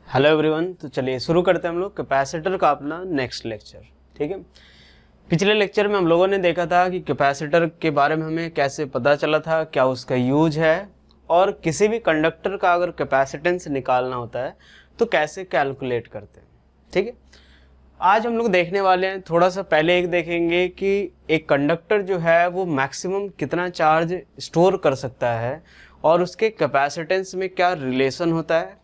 Hello everyone. तो चलिए शुरू करते हैं हम लोग कैपेसिटर का अपना नेक्स्ट लेक्चर। ठीक है, पिछले लेक्चर में हम लोगों ने देखा था कि कैपेसिटर के बारे में हमें कैसे पता चला था, क्या उसका यूज है, और किसी भी कंडक्टर का अगर कैपेसिटेंस निकालना होता है तो कैसे कैलकुलेट करते हैं। ठीक है, आज हम लोग देखने वाले हैं, थोड़ा सा पहले एक देखेंगे कि एक कंडक्टर जो है वो मैक्सिमम कितना चार्ज स्टोर कर सकता है और उसके कैपेसिटेंस में क्या रिलेशन होता है।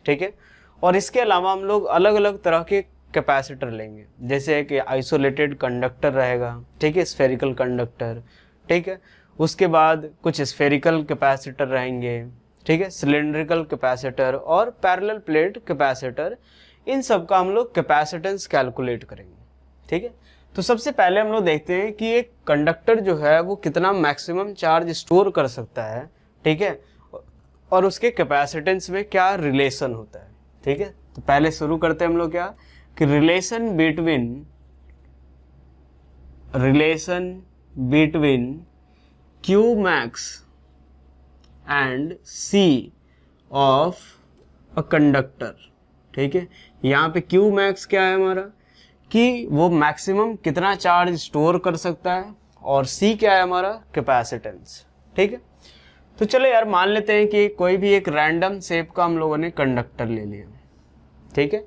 ठीक है, और इसके अलावा हम लोग अलग अलग तरह के कैपेसिटर लेंगे, जैसे कि आइसोलेटेड कंडक्टर रहेगा, ठीक है, स्फेरिकल कंडक्टर, ठीक है, उसके बाद कुछ स्फेरिकल कैपेसिटर रहेंगे, ठीक है, सिलेंड्रिकल कैपेसिटर और पैरेलल प्लेट कैपेसिटर। इन सब का हम लोग कैपेसिटेंस कैलकुलेट करेंगे। ठीक है, तो सबसे पहले हम लोग देखते हैं कि एक कंडक्टर जो है वो कितना मैक्सिमम चार्ज स्टोर कर सकता है, ठीक है, और उसके कैपेसिटेंस में क्या रिलेशन होता है। ठीक है, तो पहले शुरू करते हैं हम लोग क्या कि relation between Q max and C of a conductor. ठीक है, यहाँ पे Q max क्या है हमारा कि वो मैक्सिमम कितना चार्ज स्टोर कर सकता है, और C क्या है हमारा कैपेसिटेंस। ठीक है, तो चलो यार मान लेते हैं कि कोई भी एक रैंडम शेप का हम लोगों ने कंडक्टर ले लिया। ठीक है,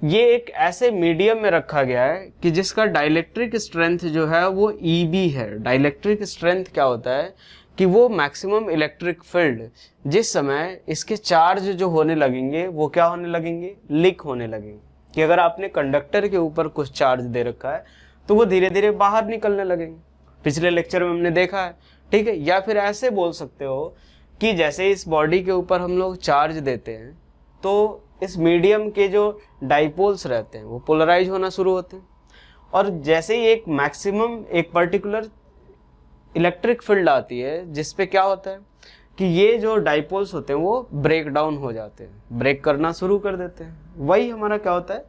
ये एक ऐसे मीडियम में रखा गया है कि जिसका डाइलेक्ट्रिक स्ट्रेंथ जो है वो EB है। डाइलेक्ट्रिक स्ट्रेंथ क्या होता है कि वो मैक्सिमम इलेक्ट्रिक फील्ड जिस समय इसके चार्ज जो होने लगेंगे वो क्या होने लगेंगे, लीक होने लगेंगे। कि अगर आपने कंडक्टर के ऊपर कुछ चार्ज दे रखा है तो वो धीरे धीरे बाहर निकलने लगेंगे। पिछले लेक्चर में हमने देखा है। ठीक है, या फिर ऐसे बोल सकते हो कि जैसे इस बॉडी के ऊपर हम लोग चार्ज देते हैं तो इस मीडियम के जो डाइपोल्स रहते हैं वो पोलराइज होना शुरू होते हैं, और जैसे ही एक मैक्सिमम एक पर्टिकुलर इलेक्ट्रिक फील्ड आती है जिस पे क्या होता है कि ये जो डाइपोल्स होते हैं वो ब्रेक डाउन हो जाते हैं, ब्रेक करना शुरू कर देते हैं। वही हमारा क्या होता है,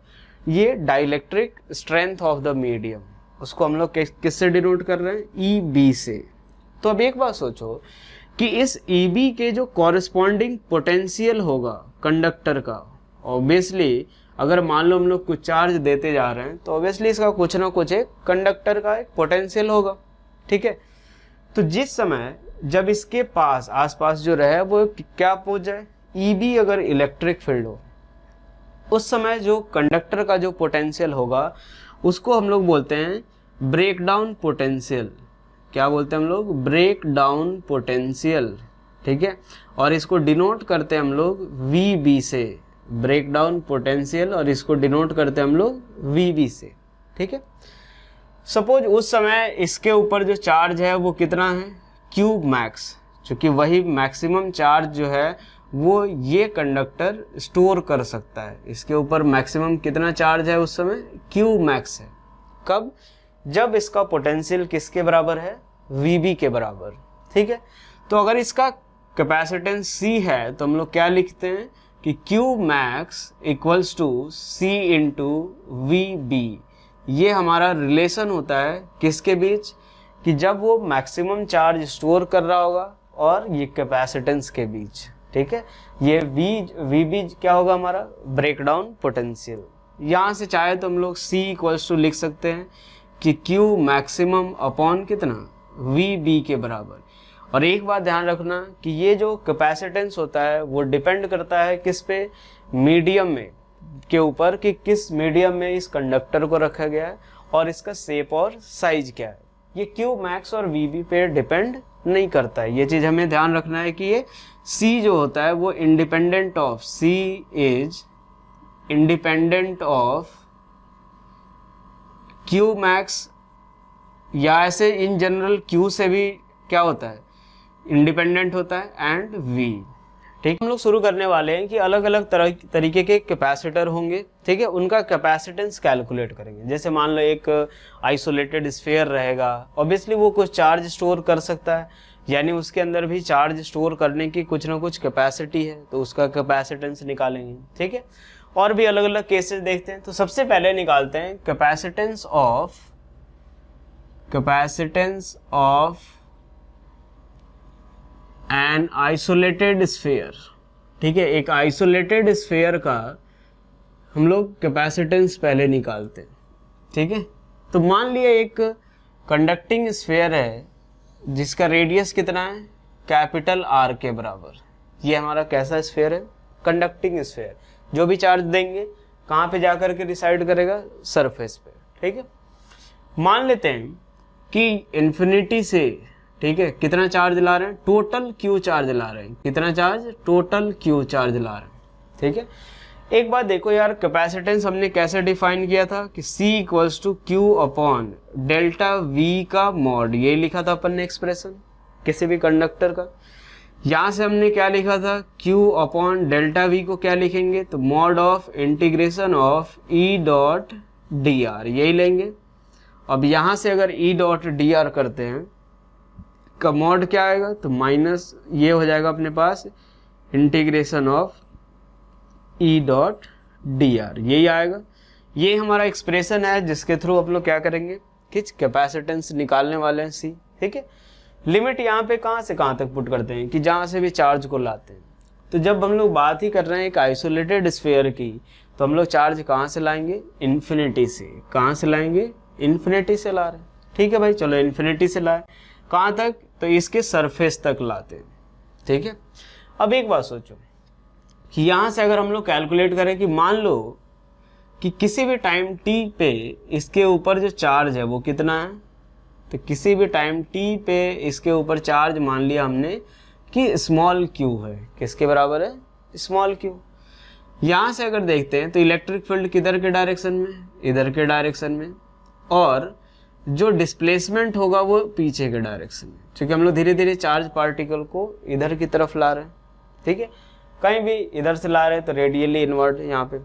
ये dielectric strength of the medium, उसको हम लोग किससे डिनोट कर रहे हैं, EB से। तो अब एक बात सोचो कि इस EB के जो कॉरेस्पॉन्डिंग पोटेंशियल होगा कंडक्टर का, ऑब्वियसली अगर मान लो हम लोग कुछ चार्ज देते जा रहे हैं तो ऑब्वियसली इसका कुछ ना कुछ एक कंडक्टर का एक पोटेंशियल होगा। ठीक है, तो जिस समय जब इसके पास आसपास जो रहे वो क्या पहुंच जाए, EB अगर इलेक्ट्रिक फील्ड हो, उस समय जो कंडक्टर का जो पोटेंशियल होगा उसको हम लोग बोलते हैं ब्रेक डाउन पोटेंशियल। क्या बोलते हैं हम लोग, ब्रेक डाउन पोटेंशियल। ठीक है, और इसको डिनोट करते हैं हम लोग VB से, ब्रेक डाउन पोटेंशियल, और इसको डिनोट करते हैं हम लोग VB से। ठीक है, सपोज उस समय इसके ऊपर जो चार्ज है वो कितना है, Q max, चूंकि वही मैक्सिमम चार्ज जो है वो ये कंडक्टर स्टोर कर सकता है। इसके ऊपर मैक्सिमम कितना चार्ज है उस समय, Q max है। कब, जब इसका पोटेंशियल किसके बराबर है, VB के बराबर। ठीक है, तो अगर इसका कैपेसिटेंस C है तो हम लोग क्या लिखते हैं कि Q max equals to C into VB। ये हमारा रिलेशन होता है किसके बीच, कि जब वो मैक्सिमम चार्ज स्टोर कर रहा होगा और ये कैपेसिटेंस के बीच। ठीक है, ये VB क्या होगा हमारा, ब्रेक डाउन पोटेंशियल। यहाँ से चाहे तो हम लोग C इक्वल्स टू लिख सकते हैं कि Q मैक्सिमम अपॉन कितना, VB के बराबर। और एक बात ध्यान रखना कि ये जो कैपेसिटेंस होता है वो डिपेंड करता है किस पे, मीडियम में के ऊपर, कि किस मीडियम में इस कंडक्टर को रखा गया है और इसका शेप और साइज क्या है। ये Q max और VB पे डिपेंड नहीं करता है। ये चीज हमें ध्यान रखना है कि ये C जो होता है वो independent of, C is independent of Q max, या ऐसे इन जनरल Q से भी क्या होता है, इंडिपेंडेंट होता है, एंड V। ठीक, हम लोग शुरू करने वाले हैं कि अलग अलग तरीके के कैपेसिटर होंगे। ठीक है, उनका कैपेसिटेंस कैलकुलेट करेंगे। जैसे मान लो एक आइसोलेटेड स्फीयर रहेगा, ऑब्वियसली वो कुछ चार्ज स्टोर कर सकता है, यानी उसके अंदर भी चार्ज स्टोर करने की कुछ ना कुछ कैपेसिटी है, तो उसका कैपेसिटेंस निकालेंगे। ठीक है, और भी अलग अलग केसेस देखते हैं। तो सबसे पहले निकालते हैं capacitance of an isolated sphere. ठीक है, एक आइसोलेटेड स्फीयर का हम लोग कैपेसिटेंस पहले निकालते हैं, ठीक है। तो मान लिया एक कंडक्टिंग स्फीयर है जिसका रेडियस कितना है, कैपिटल आर के बराबर। ये हमारा कैसा स्फीयर है, कंडक्टिंग स्फीयर। जो भी चार्ज देंगे कहाँ पे जाकर के डिसाइड करेगा, सरफेस पे, ठीक है। मान लेते हैं कि इन्फिनिटी से, ठीक है, कितना चार्ज ला रहे हैं, टोटल क्यू चार्ज ला रहे हैं। कितना चार्ज, टोटल क्यू चार्ज ला रहे हैं, ठीक है। एक बात देखो यार, कैपेसिटेंस हमने कैसे डिफाइन किया था कि C equals to Q upon delta V का मॉड, ये लिखा था अपन ने एक्सप्रेशन किसी भी कंडक्टर का। यहाँ से हमने क्या लिखा था, Q अपॉन डेल्टा वी को क्या लिखेंगे, तो mod of integration of E dot D R, यही लेंगे। अब यहाँ से अगर E डॉट डी आर करते हैं का मॉड क्या आएगा, तो माइनस ये हो जाएगा अपने पास integration of E dot D R, यही आएगा। ये हमारा एक्सप्रेशन है जिसके थ्रू हम लोग क्या करेंगे, किस कैपेसिटेंस निकालने वाले हैं C, ठीक है। लिमिट यहाँ पे कहाँ से कहाँ तक पुट करते हैं कि जहाँ से भी चार्ज को लाते हैं। तो जब हम लोग बात ही कर रहे हैं एक आइसोलेटेड स्फीयर की, तो हम लोग चार्ज कहाँ से लाएंगे, इन्फिनिटी से। कहाँ से लाएंगे, इन्फिनिटी से ला रहे हैं, ठीक है भाई। चलो इन्फिनिटी से लाए, कहाँ तक, तो इसके सरफेस तक लाते हैं, ठीक है। अब एक बात सोचो कि यहाँ से अगर हम लोग कैलकुलेट करें कि मान लो कि किसी भी टाइम t पे इसके ऊपर जो चार्ज है वो कितना है, तो किसी भी टाइम t पे इसके ऊपर चार्ज मान लिया हमने कि स्मॉल q है, किसके बराबर है, स्मॉल q। यहाँ से अगर देखते हैं तो इलेक्ट्रिक फील्ड किधर के डायरेक्शन में, इधर के डायरेक्शन में, और जो डिस्प्लेसमेंट होगा वो पीछे के डायरेक्शन में, क्योंकि हम लोग धीरे धीरे चार्ज पार्टिकल को इधर की तरफ ला रहे हैं, ठीक है। कहीं भी इधर से ला रहे हैं तो रेडियली इनवर्ट यहाँ पे।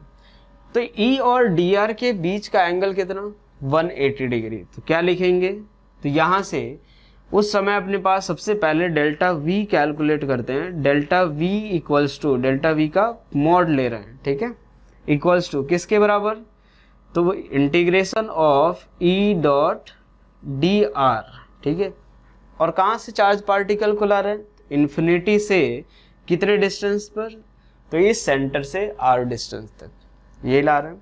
तो E और DR के बीच का एंगल कितना, 180 डिग्री। तो क्या लिखेंगे, तो यहाँ से उस समय अपने पास सबसे पहले डेल्टा V कैलकुलेट करते हैं। Delta V equals to, delta V का मॉड ले रहे हैं, ठीक है, इक्वल्स टू किसके बराबर, तो वो integration of E dot D are, ठीक है। और कहाँ से चार्ज पार्टिकल को ला रहे हैं, इन्फिनिटी से कितने डिस्टेंस पर, तो इस सेंटर से r डिस्टेंस तक ये ला रहे हैं।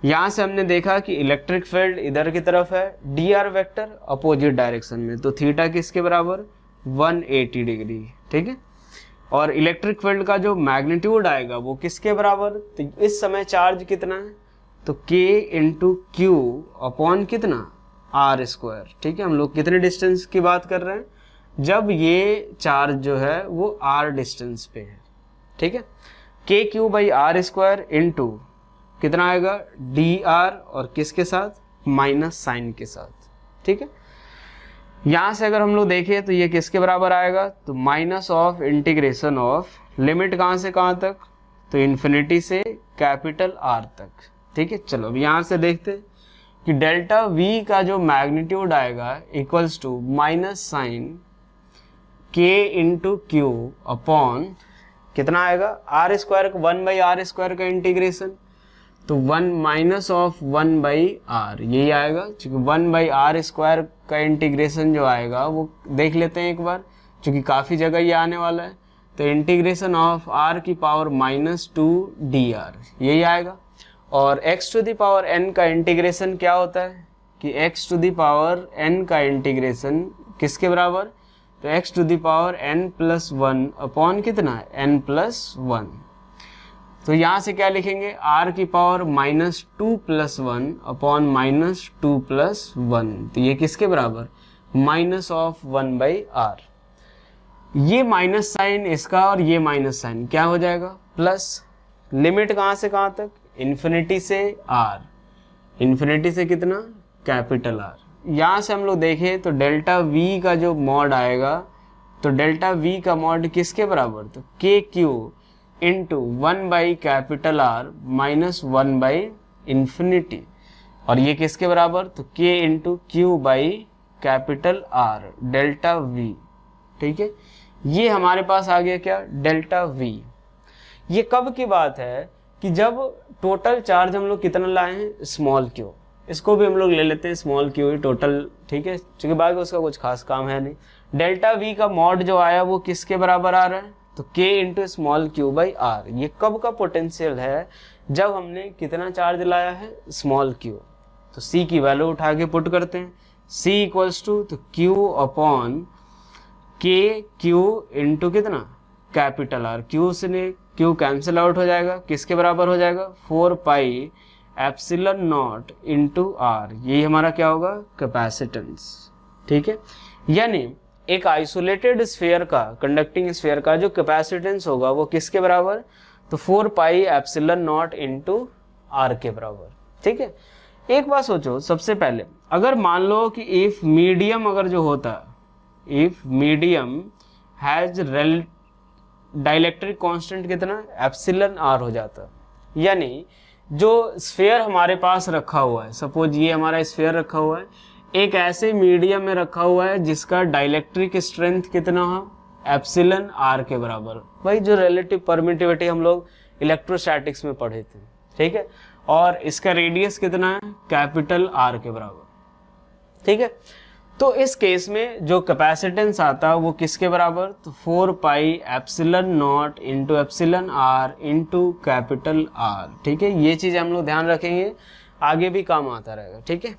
यहाँ से हमने देखा कि इलेक्ट्रिक फील्ड इधर की तरफ है, dr वेक्टर अपोजिट डायरेक्शन में, तो थीटा किसके बराबर, 180 डिग्री, ठीक है। और इलेक्ट्रिक फील्ड का जो मैग्नीट्यूड आएगा वो किसके बराबर, तो इस समय चार्ज कितना है, तो k इंटू क्यू अपॉन कितना, r स्क्वायर, ठीक है। हम लोग कितने डिस्टेंस की बात कर रहे हैं, जब ये चार्ज जो है वो r डिस्टेंस पे है, ठीक है। K q by r square into कितना आएगा, डी आर, और किसके साथ, माइनस साइन के साथ, ठीक है। यहाँ से अगर हम लोग देखें तो ये किसके बराबर आएगा, तो minus of integration of limit कहाँ से कहाँ तक, तो इन्फिनिटी से कैपिटल R तक, ठीक है। चलो अब यहाँ से देखते हैं कि डेल्टा V का जो मैग्नीट्यूड आएगा equals to minus sign k into q upon कितना आएगा, आर स्क्वायर, 1/r स्क्वायर का इंटीग्रेशन, तो 1 माइनस ऑफ 1/r यही आएगा। क्योंकि 1/r स्क्वायर का इंटीग्रेशन जो आएगा वो देख लेते हैं एक बार, क्योंकि काफ़ी जगह ये आने वाला है। तो इंटीग्रेशन ऑफ r की पावर -2 dr यही आएगा। और x to the power n का इंटीग्रेशन क्या होता है कि x to the power n का इंटीग्रेशन किसके बराबर, तो x to the power n+1 upon कितना है, n+1। तो यहाँ से क्या लिखेंगे, r की पावर -2+1 अपॉन -2+1, तो ये किसके बराबर, माइनस ऑफ 1/r। ये माइनस साइन इसका और ये माइनस साइन क्या हो जाएगा, प्लस। लिमिट कहाँ से कहाँ तक, इन्फिनिटी से r, इन्फिनिटी से कितना, कैपिटल R। यहाँ से हम लोग देखें तो डेल्टा V का जो मॉड आएगा, तो डेल्टा V का मॉड किसके बराबर, तो k q into 1/R minus 1/इन्फिनिटी, और ये किसके बराबर, तो k into Q by capital R delta V, ठीक है। ये हमारे पास आ गया क्या, डेल्टा V। ये कब की बात है कि जब टोटल चार्ज हम लोग कितना लाए हैं, स्मॉल q, इसको भी हम लोग ले लेते हैं स्मॉल क्यू ही टोटल, ठीक है, क्योंकि बाकी उसका कुछ खास काम है नहीं। डेल्टा V का मॉड जो आया वो किसके बराबर आ रहा है, तो k into small q by r. ये कब का पोटेंशियल है, जब हमने कितना चार्ज लाया है, स्मॉल क्यू। तो सी की वैल्यू उठा के पुट करते हैं, सी इक्वल्स टू तो q upon k q into कितना, कैपिटल आर। क्यू से क्यू कैंसिल आउट हो जाएगा, किसके बराबर हो जाएगा, 4 pi epsilon naught into R. यही हमारा क्या होगा, कैपेसिटेंस। ठीक है, यानी एक आइसोलेटेड स्फीयर का, कंडक्टिंग स्फीयर का जो कैपेसिटेंस होगा वो किसके बराबर, तो 4 pi epsilon naught into R के बराबर। ठीक है, एक बात सोचो, सबसे पहले अगर मान लो कि इफ मीडियम अगर जो होता, if medium has dielectric constant कितना, एप्सिलॉन आर हो जाता। यानी जो स्फीयर हमारे पास रखा हुआ है, सपोज ये हमारा स्फीयर रखा हुआ है, एक ऐसे मीडियम में रखा हुआ है जिसका डाइलेक्ट्रिक स्ट्रेंथ कितना हो, एप्सिलॉन आर के बराबर। भाई जो रिलेटिव परमिटिविटी हम लोग इलेक्ट्रोस्टैटिक्स में पढ़े थे। ठीक है, और इसका रेडियस कितना है, कैपिटल आर के बराबर। ठीक है, तो इस केस में जो कैपेसिटेंस आता है वो किसके बराबर, तो 4 pi epsilon naught into epsilon r into capital R. ठीक है, ये चीज हम लोग ध्यान रखेंगे, आगे भी काम आता रहेगा। ठीक है,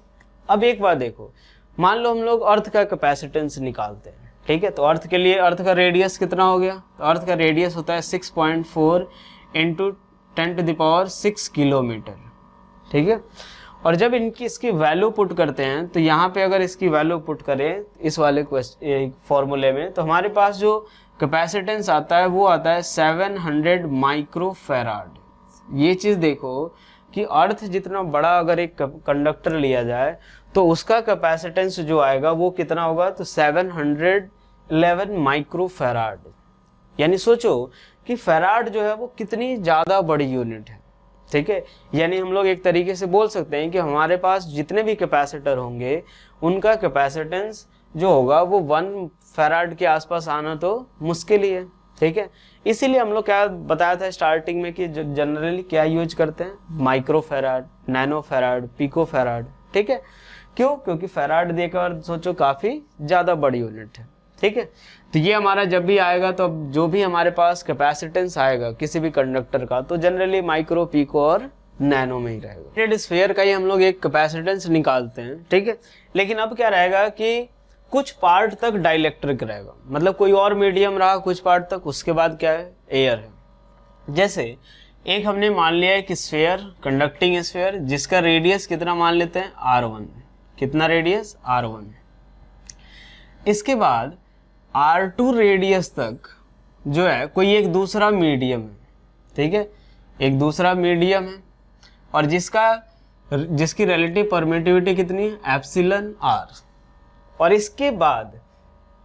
अब एक बात देखो, मान लो हम लोग अर्थ का कैपेसिटेंस निकालते हैं। ठीक है, तो अर्थ के लिए अर्थ का रेडियस कितना हो गया, तो अर्थ का रेडियस होता है 6.4 इंटू 10⁻6 किलोमीटर। ठीक है, और जब इसकी वैल्यू पुट करते हैं, तो यहाँ पे अगर इसकी वैल्यू पुट करें इस वाले फॉर्मूले में, तो हमारे पास जो कैपेसिटेंस आता है वो आता है 700 माइक्रोफैराड। ये चीज देखो कि अर्थ जितना बड़ा अगर एक कंडक्टर लिया जाए तो उसका कैपेसिटेंस जो आएगा वो कितना होगा, तो 711 माइक्रोफैराड। यानी सोचो कि फैराड जो है वो कितनी ज्यादा बड़ी यूनिट है। ठीक है, यानी हम लोग एक तरीके से बोल सकते हैं कि हमारे पास जितने भी कैपेसिटर होंगे उनका कैपेसिटेंस जो होगा वो 1 फैराड के आसपास आना तो मुश्किल ही है। ठीक है, इसीलिए हम लोग क्या बताया था स्टार्टिंग में कि जनरली क्या यूज करते हैं, micro farad, nano farad, pico farad. ठीक है, क्यों, क्योंकि फैराड देकर सोचो काफी ज्यादा बड़ी यूनिट है। ठीक है, तो ये हमारा जब भी आएगा तो अब जो भी हमारे पास कैपेसिटेंस आएगा किसी भी कंडक्टर का तो जनरली माइक्रो, पिको और नैनो में ही रहेगा। स्फीयर का ही हम लोग एक कैपेसिटेंस निकालते हैं। ठीक है, लेकिन अब क्या रहेगा कि कुछ पार्ट तक डाइलेक्ट्रिक रहेगा, मतलब कोई और मीडियम रहा कुछ पार्ट तक, उसके बाद क्या है, एयर है। जैसे एक हमने मान लिया है कि स्फीयर, कंडक्टिंग स्फीयर, जिसका रेडियस कितना मान लेते हैं, R1। कितना रेडियस, R1। इसके बाद R2 रेडियस तक जो है कोई एक दूसरा मीडियम है। ठीक है, एक दूसरा मीडियम है और जिसकी रिलेटिव परमिटिविटी कितनी है, एप्सिलॉन आर। और इसके बाद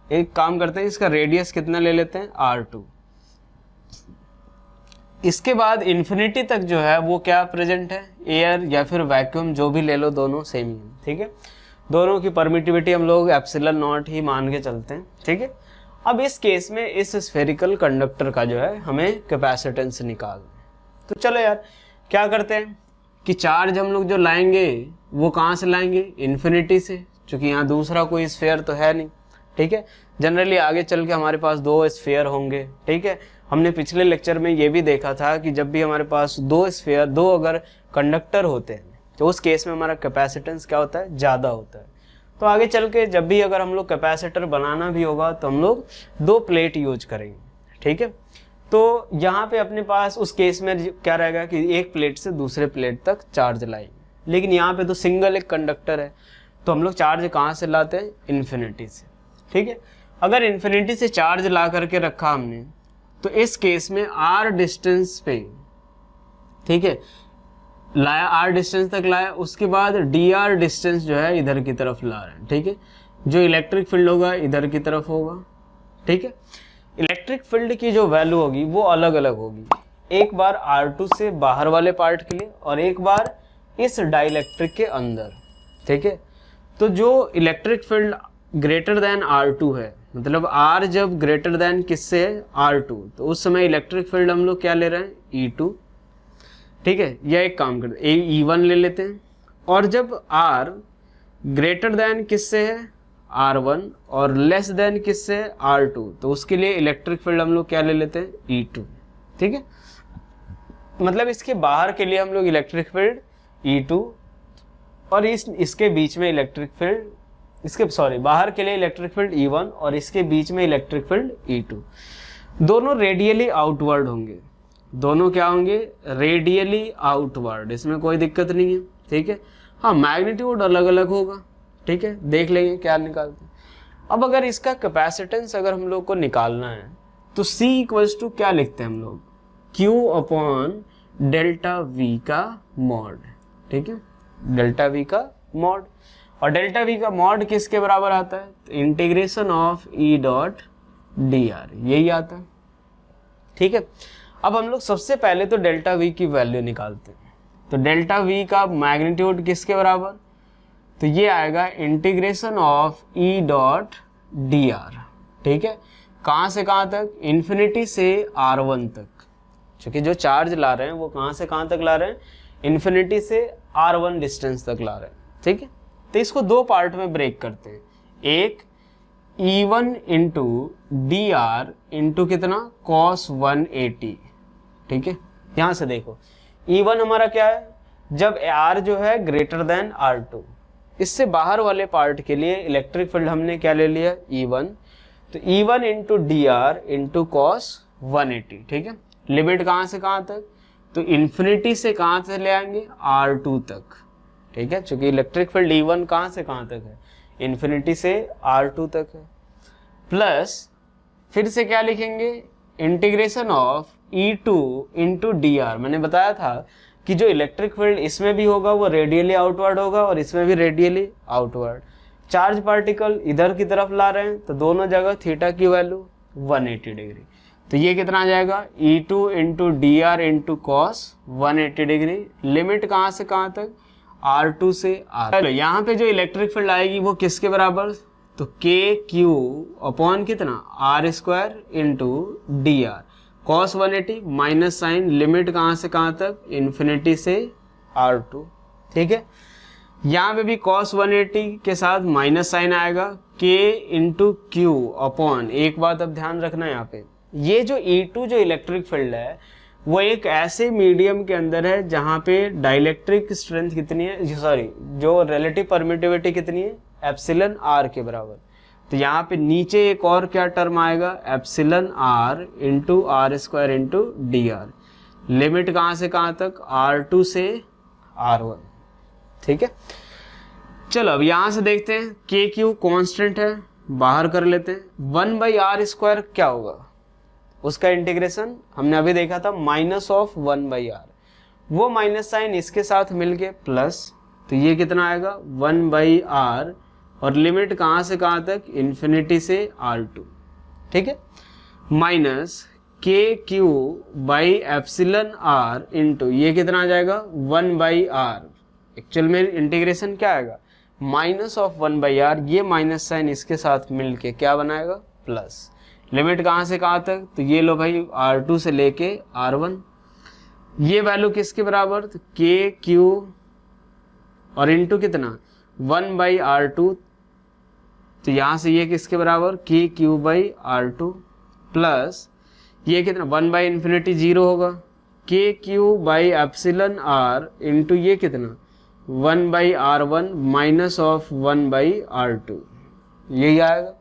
एक काम करते हैं, इसका रेडियस कितना ले लेते हैं, R2। इसके बाद इन्फिनिटी तक जो है वो क्या प्रेजेंट है, एयर या फिर वैक्यूम, जो भी ले लो दोनों सेम ही है। ठीक है, दोनों की परमिटिविटी हम लोग एप्सिलॉन नॉट ही मान के चलते हैं। ठीक है, अब इस केस में इस स्फेरिकल कंडक्टर का जो है हमें कैपेसिटेंस निकालना है। तो चलो यार क्या करते हैं कि चार्ज हम लोग जो लाएंगे वो कहाँ से लाएंगे, इन्फिनिटी से, क्योंकि यहाँ दूसरा कोई स्फीयर तो है नहीं। ठीक है, जनरली आगे चल के हमारे पास 2 स्फीयर होंगे। ठीक है, हमने पिछले लेक्चर में ये भी देखा था कि जब भी हमारे पास 2 स्फीयर, 2 अगर कंडक्टर होते हैं तो उस केस में हमारा कैपेसिटेंस क्या होता है, ज़्यादा होता है। तो आगे चल के जब भी अगर हम लोग कैपेसिटर बनाना भी होगा तो हम लोग 2 प्लेट यूज करेंगे। ठीक है, तो यहाँ पे अपने पास उस केस में क्या रहेगा कि एक प्लेट से दूसरे प्लेट तक चार्ज लाएंगे, लेकिन यहाँ पे तो सिंगल एक कंडक्टर है तो हम लोग चार्ज कहाँ से लाते हैं, इन्फिनिटी से। ठीक है, अगर इन्फिनिटी से चार्ज ला करके रखा हमने तो इस केस में r डिस्टेंस पे, ठीक है, लाया, r डिस्टेंस तक लाया, उसके बाद dr डिस्टेंस जो है इधर की तरफ ला रहे हैं। ठीक है, जो इलेक्ट्रिक फील्ड होगा इधर की तरफ होगा। ठीक है, इलेक्ट्रिक फील्ड की जो वैल्यू होगी वो अलग अलग होगी, एक बार R2 से बाहर वाले पार्ट के लिए और एक बार इस डाइलेक्ट्रिक के अंदर। ठीक है, तो जो electric field greater than R2 है, मतलब R जब ग्रेटर देन किससे है, R2, तो उस समय इलेक्ट्रिक फील्ड हम लोग क्या ले रहे हैं, E2। ठीक है, या एक काम करते हैं, E1 ले लेते हैं। और जब R ग्रेटर देन किससे है, R1, और लेस देन किससे है, R2, तो उसके लिए इलेक्ट्रिक फील्ड हम लोग क्या ले लेते हैं, E2। ठीक है, मतलब इसके बाहर के लिए हम लोग इलेक्ट्रिक फील्ड E2 और इसके बीच में इलेक्ट्रिक फील्ड, इसके सॉरी बाहर के लिए इलेक्ट्रिक फील्ड E1 और इसके बीच में इलेक्ट्रिक फील्ड E2, दोनों रेडियली आउटवर्ड होंगे। दोनों क्या होंगे? रेडियली आउटवर्ड, इसमें कोई दिक्कत नहीं है, ठीक है। हाँ, मैग्नीट्यूड अलग अलग होगा, ठीक है, देख लेंगे क्या निकालते हैं। अब अगर इसका कैपेसिटेंस अगर हम लोग को निकालना है तो C इक्वल्स टू क्या लिखते हैं हम लोग? Q अपॉन डेल्टा V का मॉड, ठीक है, डेल्टा V का मॉड। और डेल्टा V का मॉड किसके बराबर आता है? तो integration of E dot dr, यही आता है, ठीक है। अब हम लोग सबसे पहले तो डेल्टा V की वैल्यू निकालते हैं। तो डेल्टा V का मैग्नीट्यूड किसके बराबर? तो ये आएगा integration of E dot dr, ठीक है। कहाँ से कहाँ तक? इन्फिनिटी से R1 तक, क्योंकि जो चार्ज ला रहे हैं वो कहाँ से कहाँ तक ला रहे हैं? इन्फिनिटी से R1 डिस्टेंस तक ला रहे हैं, ठीक है। तो इसको दो पार्ट में ब्रेक करते हैं, एक E1 into d are into कितना? cos 180, ठीक है। यहां से देखो E1 हमारा क्या है? जब R जो है ग्रेटर देन R2, इससे बाहर वाले पार्ट के लिए इलेक्ट्रिक फील्ड हमने क्या ले लिया? E1। तो E1 into d are into cos 180, ठीक है। लिमिट कहां से कहां तक? तो इन्फिनिटी से कहां से ले आएंगे? R2 तक, ठीक है, क्योंकि इलेक्ट्रिक फील्ड E1 कहां से कहां तक है? इन्फिनिटी से R2 तक है। प्लस फिर से क्या लिखेंगे? Integration of E2 into d are. मैंने बताया था कि जो इलेक्ट्रिक फील्ड इसमें भी होगा वो रेडियली आउटवर्ड होगा और इसमें भी रेडियली आउटवर्ड। चार्ज पार्टिकल इधर की तरफ ला रहे हैं तो दोनों जगह थीटा की वैल्यू 180 डिग्री। तो ये कितना आ जाएगा? E2 into d are into cos 180 degree. Limit कहाँ से कहाँ तक? R2 से R। चलो यहाँ पे जो इलेक्ट्रिक फील्ड आएगी वो किसके बराबर? तो के क्यू अपॉन कितना? R square into d r cos 180 minus sign, limit कहाँ से कहाँ तक? इन्फिनिटी से R2, ठीक है। यहाँ पे भी cos 180 के साथ माइनस साइन आएगा, k इंटू क्यू अपॉन, एक बात अब ध्यान रखना यहाँ पे, ये जो E2 जो इलेक्ट्रिक फील्ड है वो एक ऐसे मीडियम के अंदर है जहाँ पे डाइलेक्ट्रिक स्ट्रेंथ कितनी है, सॉरी जो रिलेटिव परमिटिविटी कितनी है? एप्सिलन R के बराबर। तो यहाँ पे नीचे एक और क्या टर्म आएगा? Epsilon R into r square into d r. Limit कहाँ से कहाँ तक? R2 से R1, ठीक है। चलो अब यहां से देखते हैं, के क्यू कॉन्स्टेंट है, बाहर कर लेते हैं। 1/r स्क्वायर क्या होगा? उसका इंटीग्रेशन हमने अभी देखा था माइनस ऑफ 1/r, वो माइनस साइन इसके साथ मिलके प्लस, तो ये कितना आएगा? 1/r और लिमिट कहां से कहां तक? इन्फिनिटी से R2, ठीक है। माइनस के q by epsilon R into ये कितना आ जाएगा? 1/r। एक्चुअल में इंटीग्रेशन क्या आएगा? माइनस ऑफ 1/r, ये माइनस साइन इसके साथ मिलके क्या बनाएगा? प्लस। लिमिट कहां से कहां तक? तो ये लो भाई R2 से लेके R1। ये वैल्यू किसके बराबर? तो के क्यू और इंटू कितना? 1/r2। तो यहां से ये किसके बराबर? के क्यू बाई R2 प्लस ये कितना? 1/∞ 0 होगा, के q by epsilon R into ये कितना? 1/r1 माइनस ऑफ 1/r2, यही आएगा।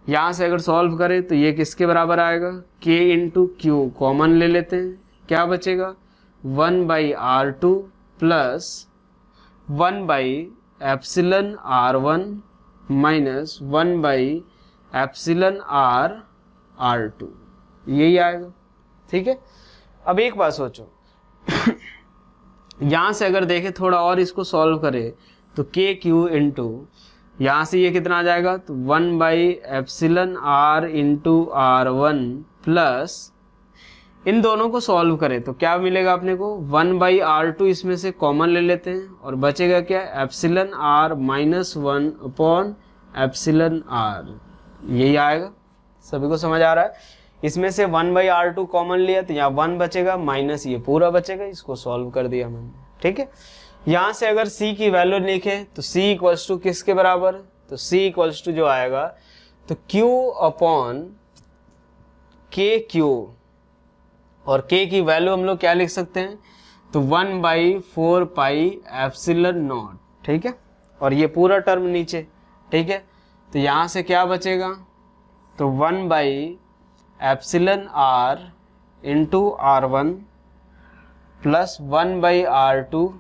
यहां से अगर सॉल्व करें तो ये किसके बराबर आएगा? k इंटू क्यू कॉमन ले लेते हैं, क्या बचेगा? 1/r2 plus 1/एप्सिलन R1 minus 1/एप्सिलन R2, यही आएगा, ठीक है। अब एक बात सोचो, यहां से अगर देखें थोड़ा और इसको सॉल्व करें तो के क्यू इंटू यहां से ये कितना आ जाएगा? तो 1/एप्सिलन R इंटू R1 प्लस इन दोनों को सॉल्व करें तो क्या मिलेगा अपने को? 1/r2 इसमें से कॉमन ले लेते हैं और बचेगा क्या? Epsilon R minus 1 upon epsilon R, यही आएगा। सभी को समझ आ रहा है? इसमें से 1/r2 कॉमन लिया तो यहाँ 1 बचेगा माइनस ये पूरा बचेगा, इसको सॉल्व कर दिया मैंने, ठीक है। यहाँ से अगर c की वैल्यू लिखे तो c इक्वल्स टू किसके बराबर? तो c इक्वल्स टू जो आएगा तो q अपॉन के क्यू और k की वैल्यू हम लोग क्या लिख सकते हैं, तो 1/4 पाई एप्सिलॉन नॉट, ठीक है, और ये पूरा टर्म नीचे, ठीक है, तो यहाँ से क्या बचेगा, तो 1/एप्सिलॉन r into r1 plus 1/r2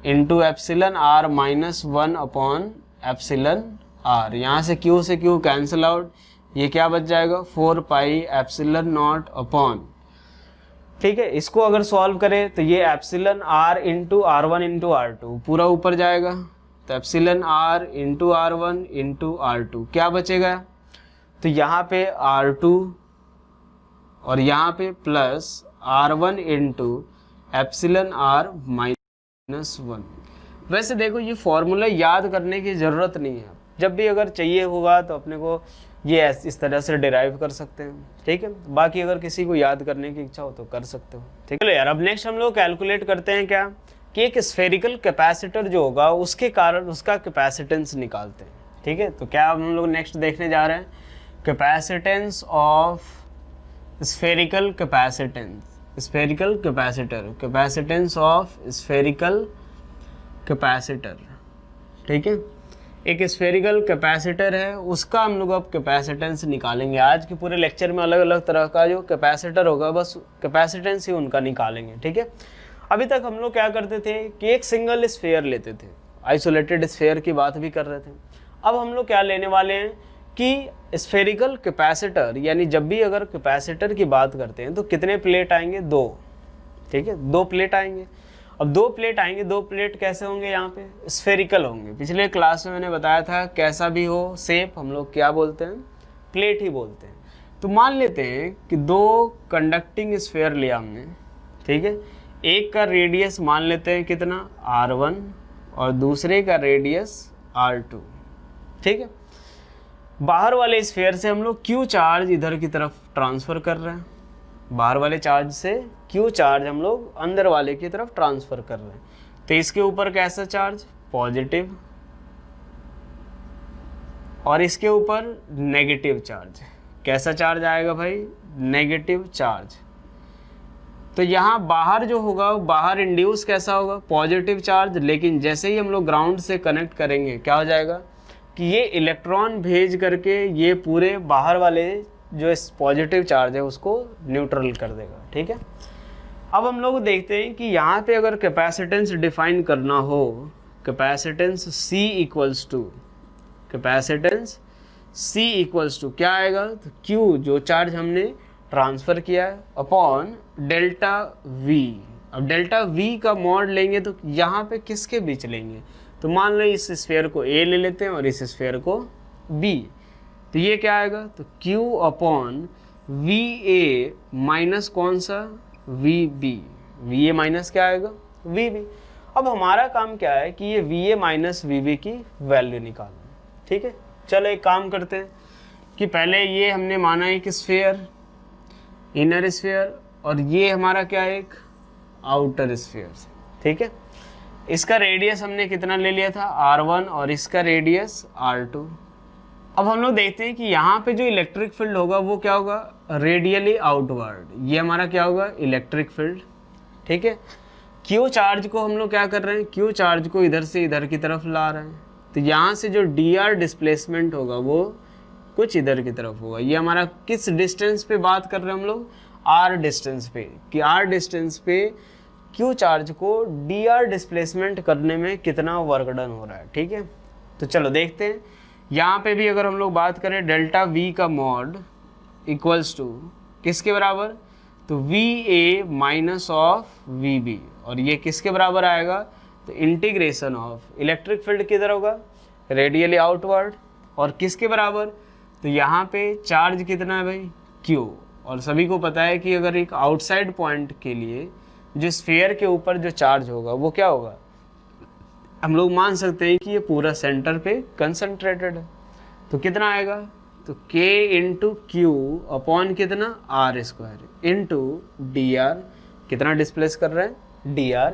into epsilon r minus 1 upon epsilon r। यहाँ से q से q कैंसिल आउट, ये क्या बच जाएगा, 4 पाई एप्सिलॉन नॉट अपॉन, ठीक है, इसको अगर सॉल्व करें तो ये epsilon r into r1 into r2 पूरा ऊपर जाएगा, तो epsilon r into r1 into r2 क्या बचेगा, तो यहाँ पे r2 और यहाँ पे plus r1 into epsilon r minus 1। वैसे देखो ये फॉर्मूला याद करने की ज़रूरत नहीं है, जब भी अगर चाहिए होगा तो अपने को ये इस तरह से डिराइव कर सकते हैं, ठीक है, बाकी अगर किसी को याद करने की इच्छा हो तो कर सकते हो, ठीक है यार। अब नेक्स्ट हम लोग कैलकुलेट करते हैं क्या, कि एक स्फेरिकल कैपेसिटर जो होगा उसके कारण उसका कैपेसिटेंस निकालते हैं, ठीक है। तो क्या हम लोग नेक्स्ट देखने जा रहे हैं, capacitance of spherical capacitance, spherical capacitor, capacitance of spherical capacitor, ठीक है। एक स्फेरिकल कैपेसिटर है, उसका हम लोग अब कैपेसिटेंस निकालेंगे। आज के पूरे लेक्चर में अलग अलग तरह का जो कैपेसिटर होगा बस कैपेसिटेंस ही उनका निकालेंगे, ठीक है। अभी तक हम लोग क्या करते थे कि एक सिंगल स्फेयर लेते थे, आइसोलेटेड स्फेयर की बात भी कर रहे थे। अब हम लोग क्या लेने वाले हैं कि स्फेरिकल कैपेसिटर, यानी जब भी अगर कैपेसिटर की बात करते हैं तो कितने प्लेट आएंगे, 2, ठीक है, 2 प्लेट आएंगे। अब 2 प्लेट आएंगे, 2 प्लेट कैसे होंगे, यहाँ पे स्फेरिकल होंगे। पिछले क्लास में मैंने बताया था कैसा भी हो शेप हम लोग क्या बोलते हैं, प्लेट ही बोलते हैं। तो मान लेते हैं कि 2 कंडक्टिंग स्फेयर लिया हमने, ठीक है, एक का रेडियस मान लेते हैं कितना, r1 और दूसरे का रेडियस r2, ठीक है। बाहर वाले स्फेयर से हम लोग q चार्ज इधर की तरफ ट्रांसफ़र कर रहे हैं, बाहर वाले चार्ज से q चार्ज हम लोग अंदर वाले की तरफ ट्रांसफ़र कर रहे हैं। तो इसके ऊपर कैसा चार्ज, पॉजिटिव, और इसके ऊपर नेगेटिव चार्ज। कैसा चार्ज आएगा भाई, नेगेटिव चार्ज। तो यहाँ बाहर जो होगा बाहर इंड्यूस कैसा होगा, पॉजिटिव चार्ज, लेकिन जैसे ही हम लोग ग्राउंड से कनेक्ट करेंगे क्या हो जाएगा कि ये इलेक्ट्रॉन भेज करके ये पूरे बाहर वाले जो पॉजिटिव चार्ज है उसको न्यूट्रल कर देगा, ठीक है। अब हम लोग देखते हैं कि यहाँ पे अगर कैपेसिटेंस डिफाइन करना हो, capacitance C equals to, capacitance C equals to क्या आएगा, तो Q जो चार्ज हमने ट्रांसफ़र किया है अपॉन डेल्टा V। अब डेल्टा V का मॉड लेंगे तो यहाँ पे किसके बीच लेंगे, तो मान लो इस स्फेयर को A ले लेते हैं और इस स्फेयर को B, तो ये क्या आएगा, तो Q अपॉन VA माइनस कौन सा, VB, VA माइनस क्या आएगा, VB। अब हमारा काम क्या है कि ये VA माइनस VB की वैल्यू निकालना, ठीक है। चलो एक काम करते हैं कि पहले ये हमने माना एक स्फेयर, इनर स्फेयर, और ये हमारा क्या है, एक आउटर स्फेयर, ठीक है। इसका रेडियस हमने कितना ले लिया था, r1, और इसका रेडियस r2। अब हम लोग देखते हैं कि यहाँ पे जो इलेक्ट्रिक फील्ड होगा वो क्या होगा, रेडियली आउटवर्ड, ये हमारा क्या होगा, इलेक्ट्रिक फील्ड, ठीक है। क्यू चार्ज को हम लोग क्या कर रहे हैं, क्यू चार्ज को इधर से इधर की तरफ ला रहे हैं, तो यहाँ से जो dr डिस्प्लेसमेंट होगा वो कुछ इधर की तरफ होगा। ये हमारा किस डिस्टेंस पे बात कर रहे हैं हम लोग, r डिस्टेंस पे, कि r डिस्टेंस पे क्यू चार्ज को dr डिस्प्लेसमेंट करने में कितना वर्क डन हो रहा है, ठीक है। तो चलो देखते हैं, यहाँ पे भी अगर हम लोग बात करें डेल्टा V का मॉड इक्वल्स टू किसके बराबर, तो VA माइनस ऑफ VB, और ये किसके बराबर आएगा, तो इंटीग्रेशन ऑफ इलेक्ट्रिक फील्ड किधर होगा, रेडियली आउटवर्ड, और किसके बराबर, तो यहाँ पे चार्ज कितना है भाई, Q, और सभी को पता है कि अगर एक आउटसाइड पॉइंट के लिए जो स्फीयर के ऊपर जो चार्ज होगा वो क्या होगा, हम लोग मान सकते हैं कि ये पूरा सेंटर पे कंसंट्रेटेड है। तो कितना आएगा, तो K इंटू क्यू अपॉन कितना, r² इंटू dr, कितना डिस्प्लेस कर रहे हैं, dr,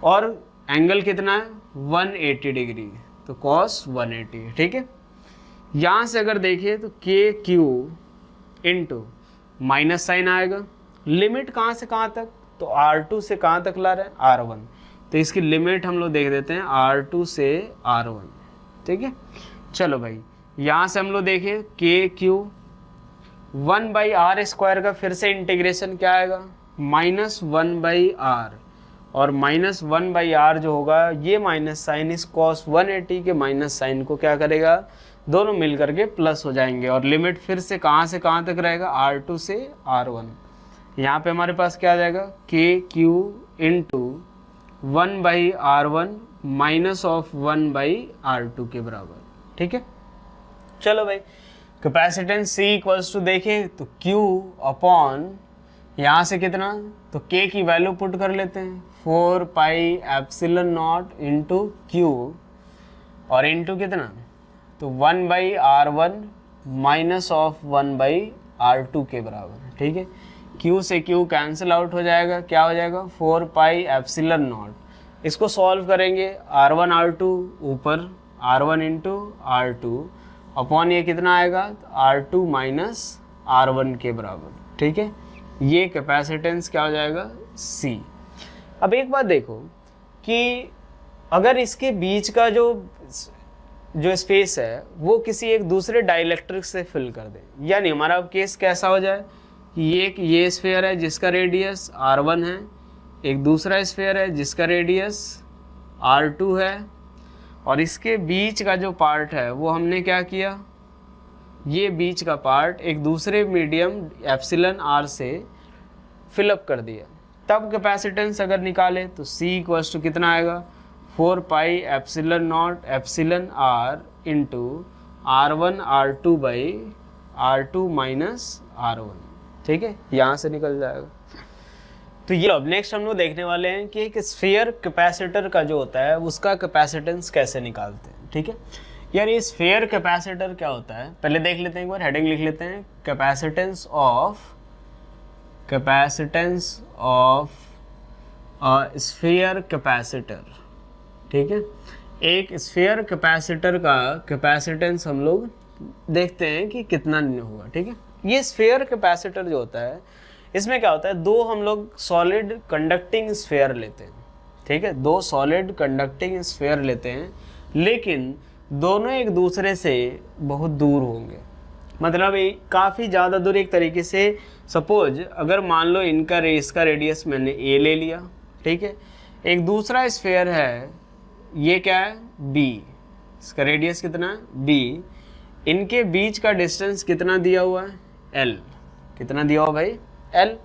और एंगल कितना है 180 डिग्री, तो cos 180, ठीक है। यहाँ से अगर देखिए तो K Q into minus sign आएगा लिमिट कहाँ से कहाँ तक, तो R2 से कहाँ तक ला रहे हैं, R1, तो इसकी लिमिट हम लोग देख देते हैं R2 से R1, ठीक है। चलो भाई यहाँ से हम लोग देखें के क्यू 1/r² का फिर से इंटीग्रेशन क्या आएगा, -1/r, और -1/r जो होगा ये माइनस साइन इस cos 180 के माइनस साइन को क्या करेगा, दोनों मिल करके प्लस हो जाएंगे, और लिमिट फिर से कहाँ तक रहेगा, R2 से R1। यहाँ पे हमारे पास क्या आ जाएगा, के q into 1/r1 minus of 1/r2 के बराबर, ठीक है। चलो भाई कैपेसिटेंस C इक्वल्स टू देखें तो Q अपॉन यहाँ से कितना, तो K की वैल्यू पुट कर लेते हैं 4πε0 इंटू Q, और इंटू कितना, तो 1/r1 माइनस ऑफ 1/r2 के बराबर, ठीक है। Q से Q कैंसिल आउट हो जाएगा, क्या हो जाएगा 4πε0, इसको सॉल्व करेंगे R1 R2 ऊपर R1 इंटू R2 अपॉन ये कितना आएगा, R2 माइनस R1 के बराबर, ठीक है। ये कैपेसिटेंस क्या हो जाएगा, C। अब एक बात देखो कि अगर इसके बीच का जो स्पेस है वो किसी एक दूसरे डाइलेक्ट्रिक से फिल कर दे, यानी हमारा अब केस कैसा हो जाए कि ये स्फीयर है जिसका रेडियस R1 है, एक दूसरा स्फीयर है जिसका रेडियस R2 है, और इसके बीच का जो पार्ट है वो हमने क्या किया, ये बीच का पार्ट एक दूसरे मीडियम εr से फिलअप कर दिया, तब कैपेसिटेंस अगर निकाले तो C इक्वल्स टू कितना आएगा, 4πε0 εr into R1 R2 minus R1, ठीक है, यहाँ से निकल जाएगा। तो ये अब नेक्स्ट हम लोग देखने वाले हैं कि एक स्फीयर कैपेसिटर का जो होता है उसका कैपेसिटेंस कैसे निकालते हैं, ठीक है। यार ये स्फीयर कैपेसिटर क्या होता है, पहले देख लेते हैं, एक बार हेडिंग लिख लेते हैं, कैपेसिटेंस ऑफ स्फीयर कैपेसिटर, ठीक है। एक स्फीयर कैपेसिटर का कैपेसिटेंस हम लोग देखते हैं कि कितना होगा, ठीक है। ये स्फीयर कैपेसिटर जो होता है इसमें क्या होता है, दो हम लोग सॉलिड कंडक्टिंग स्फीयर लेते हैं, ठीक है, दो सॉलिड कंडक्टिंग स्फीयर लेते हैं, लेकिन दोनों एक दूसरे से बहुत दूर होंगे, मतलब काफ़ी ज़्यादा दूर। एक तरीके से सपोज अगर मान लो इसका रेडियस मैंने a ले लिया, ठीक है, एक दूसरा स्फीयर है, ये क्या है b, इसका रेडियस कितना है b, इनके बीच का डिस्टेंस कितना दिया हुआ है l, कितना दिया हुआ भाई l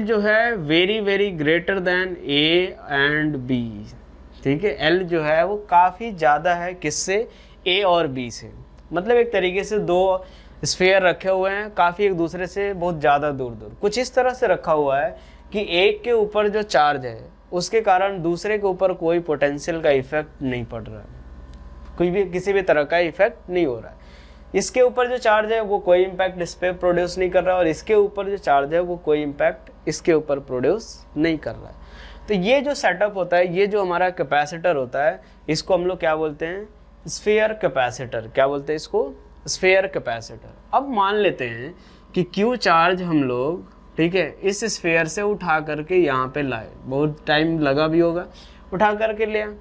जो है very greater than a and b, ठीक है। l जो है वो काफ़ी ज़्यादा है किससे, a और b से, मतलब एक तरीके से दो स्फीयर रखे हुए हैं काफ़ी एक दूसरे से बहुत ज़्यादा दूर, कुछ इस तरह से रखा हुआ है कि एक के ऊपर जो चार्ज है उसके कारण दूसरे के ऊपर कोई पोटेंशियल का इफेक्ट नहीं पड़ रहा है, कोई भी किसी भी तरह का इफेक्ट नहीं हो रहा है। इसके ऊपर जो चार्ज है वो कोई इम्पैक्ट इस पर प्रोड्यूस नहीं कर रहा है, और इसके ऊपर जो चार्ज है वो कोई इम्पैक्ट इसके ऊपर प्रोड्यूस नहीं कर रहा है। तो ये जो सेटअप होता है, ये जो हमारा कैपेसिटर होता है, इसको हम लोग क्या बोलते हैं, स्फीयर कैपेसिटर। क्या बोलते हैं इसको, स्फीयर कैपेसिटर। अब मान लेते हैं कि Q चार्ज हम लोग, ठीक है, इस स्फीयर से उठा करके यहाँ पे लाए, बहुत टाइम लगा भी होगा, उठा करके ले आए।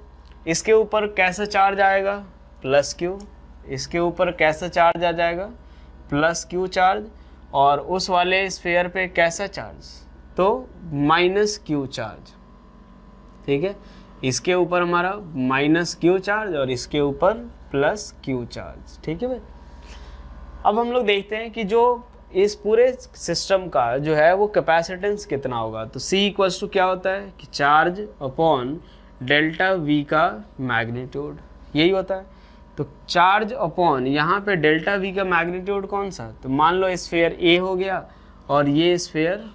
इसके ऊपर कैसा चार्ज आएगा, प्लस Q, इसके ऊपर कैसा चार्ज आ जाएगा, प्लस Q चार्ज, और उस वाले स्फीयर पे कैसा चार्ज, तो माइनस Q चार्ज, ठीक है। इसके ऊपर हमारा माइनस Q चार्ज और इसके ऊपर प्लस Q चार्ज, ठीक है भाई। अब हम लोग देखते हैं कि जो इस पूरे सिस्टम का जो है वो कैपेसिटेंस कितना होगा। तो C इक्वल्स टू क्या होता है कि चार्ज अपॉन डेल्टा V का मैग्नीट्यूड, यही होता है। तो चार्ज अपॉन यहाँ पे डेल्टा V का मैग्नीट्यूड कौन सा, तो मान लो स्फीयर A हो गया और ये स्फीयर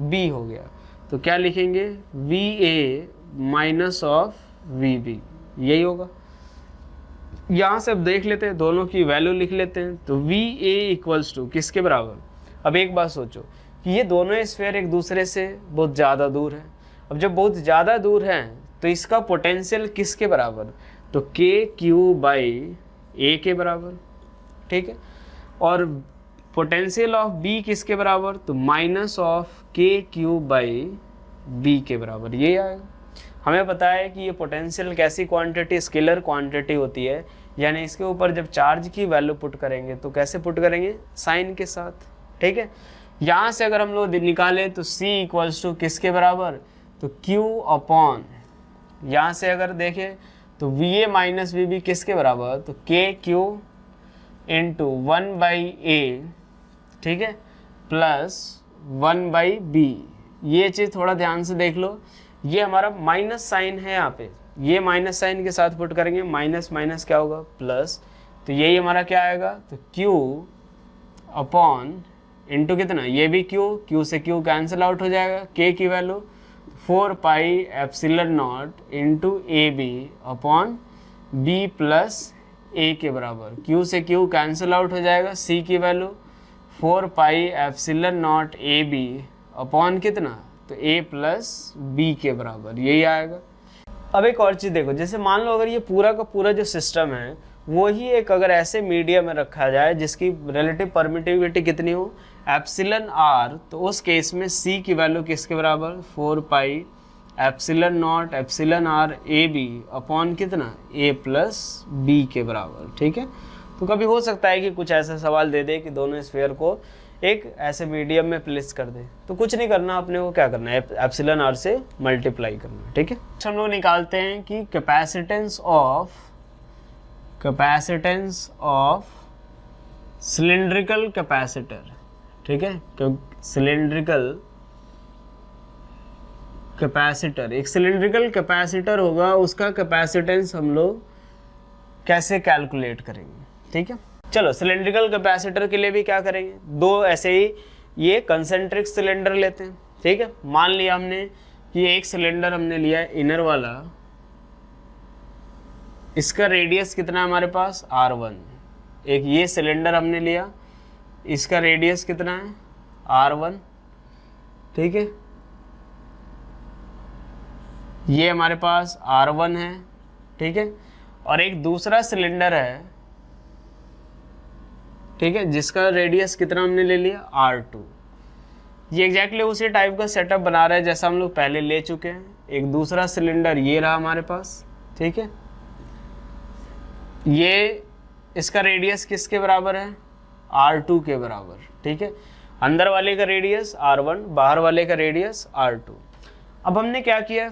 B हो गया, तो क्या लिखेंगे, VA माइनस ऑफ VB, यही होगा। यहाँ से अब देख लेते हैं, दोनों की वैल्यू लिख लेते हैं। तो VA इक्वल्स टू किसके बराबर, अब एक बात सोचो कि ये दोनों स्फीयर एक दूसरे से बहुत ज़्यादा दूर है। अब जब बहुत ज़्यादा दूर हैं तो इसका पोटेंशियल किसके बराबर, तो KQ/A के बराबर, ठीक है। और पोटेंशियल ऑफ बी किसके बराबर, तो माइनस ऑफ के क्यूब बाई बी के बराबर, ये आएगा। हमें पता है कि ये पोटेंशियल कैसी क्वांटिटी, स्केलर क्वांटिटी होती है, यानी इसके ऊपर जब चार्ज की वैल्यू पुट करेंगे तो कैसे पुट करेंगे, साइन के साथ, ठीक है। यहाँ से अगर हम लोग निकालें तो C इक्वल्स टू किसके बराबर, तो Q अपॉन, यहाँ से अगर देखें तो VA माइनस VB किसके बराबर, तो KQ इंटू 1/A, ठीक है, प्लस 1/B। ये चीज़ थोड़ा ध्यान से देख लो, ये हमारा माइनस साइन है यहाँ पे, ये माइनस साइन के साथ पुट करेंगे, माइनस माइनस क्या होगा, प्लस, तो यही हमारा क्या आएगा, तो Q अपॉन इंटू कितना, ये भी Q से Q कैंसिल आउट हो जाएगा, K की value 4 pi epsilon naught into AB upon B plus A के बराबर, Q से Q कैंसिल आउट हो जाएगा, C की value 4 pi epsilon not AB upon कितना, तो A प्लस B के बराबर, यही आएगा। अब एक और चीज़ देखो, जैसे मान लो अगर ये पूरा का पूरा जो सिस्टम है वो ही एक अगर ऐसे मीडिया में रखा जाए जिसकी रिलेटिव परमिटिविटी कितनी हो, एप्सिलॉन R, तो उस केस में C की वैल्यू किसके बराबर, 4 pi epsilon not epsilon R AB upon कितना, A प्लस B के बराबर, ठीक है। तो कभी हो सकता है कि कुछ ऐसा सवाल दे दे कि दोनों स्फीयर को एक ऐसे मीडियम में प्लेस कर दे, तो कुछ नहीं करना, अपने को क्या करना है, एप्सिलॉन R से मल्टीप्लाई करना है, ठीक है। हम लोग निकालते हैं कि कैपेसिटेंस ऑफ सिलिंड्रिकल कैपेसिटर, ठीक है, सिलिंड्रिकल कैपेसिटर, एक सिलिंड्रिकल कैपेसिटर होगा, उसका कैपेसिटेंस हम लोग कैसे कैलकुलेट करेंगे, ठीक है। चलो सिलिंड्रिकल कैपेसिटर के लिए भी क्या करेंगे, दो ऐसे ही ये कंसेंट्रिक सिलेंडर लेते हैं, ठीक है। मान लिया हमने कि एक सिलेंडर हमने लिया है इनर वाला, इसका रेडियस कितना है हमारे पास, R1। एक ये सिलेंडर हमने लिया, इसका रेडियस कितना है, R1, ठीक है। ये हमारे पास R1 है, ठीक है। और एक दूसरा सिलेंडर है, ठीक है, जिसका रेडियस कितना हमने ले लिया, R2। ये एग्जैक्टली उसी टाइप का सेटअप बना रहा है जैसा हम लोग पहले ले चुके हैं। एक दूसरा सिलेंडर ये रहा हमारे पास, ठीक है, ये इसका रेडियस किसके बराबर है, R2 के बराबर, ठीक है। अंदर वाले का रेडियस R1, बाहर वाले का रेडियस R2। अब हमने क्या किया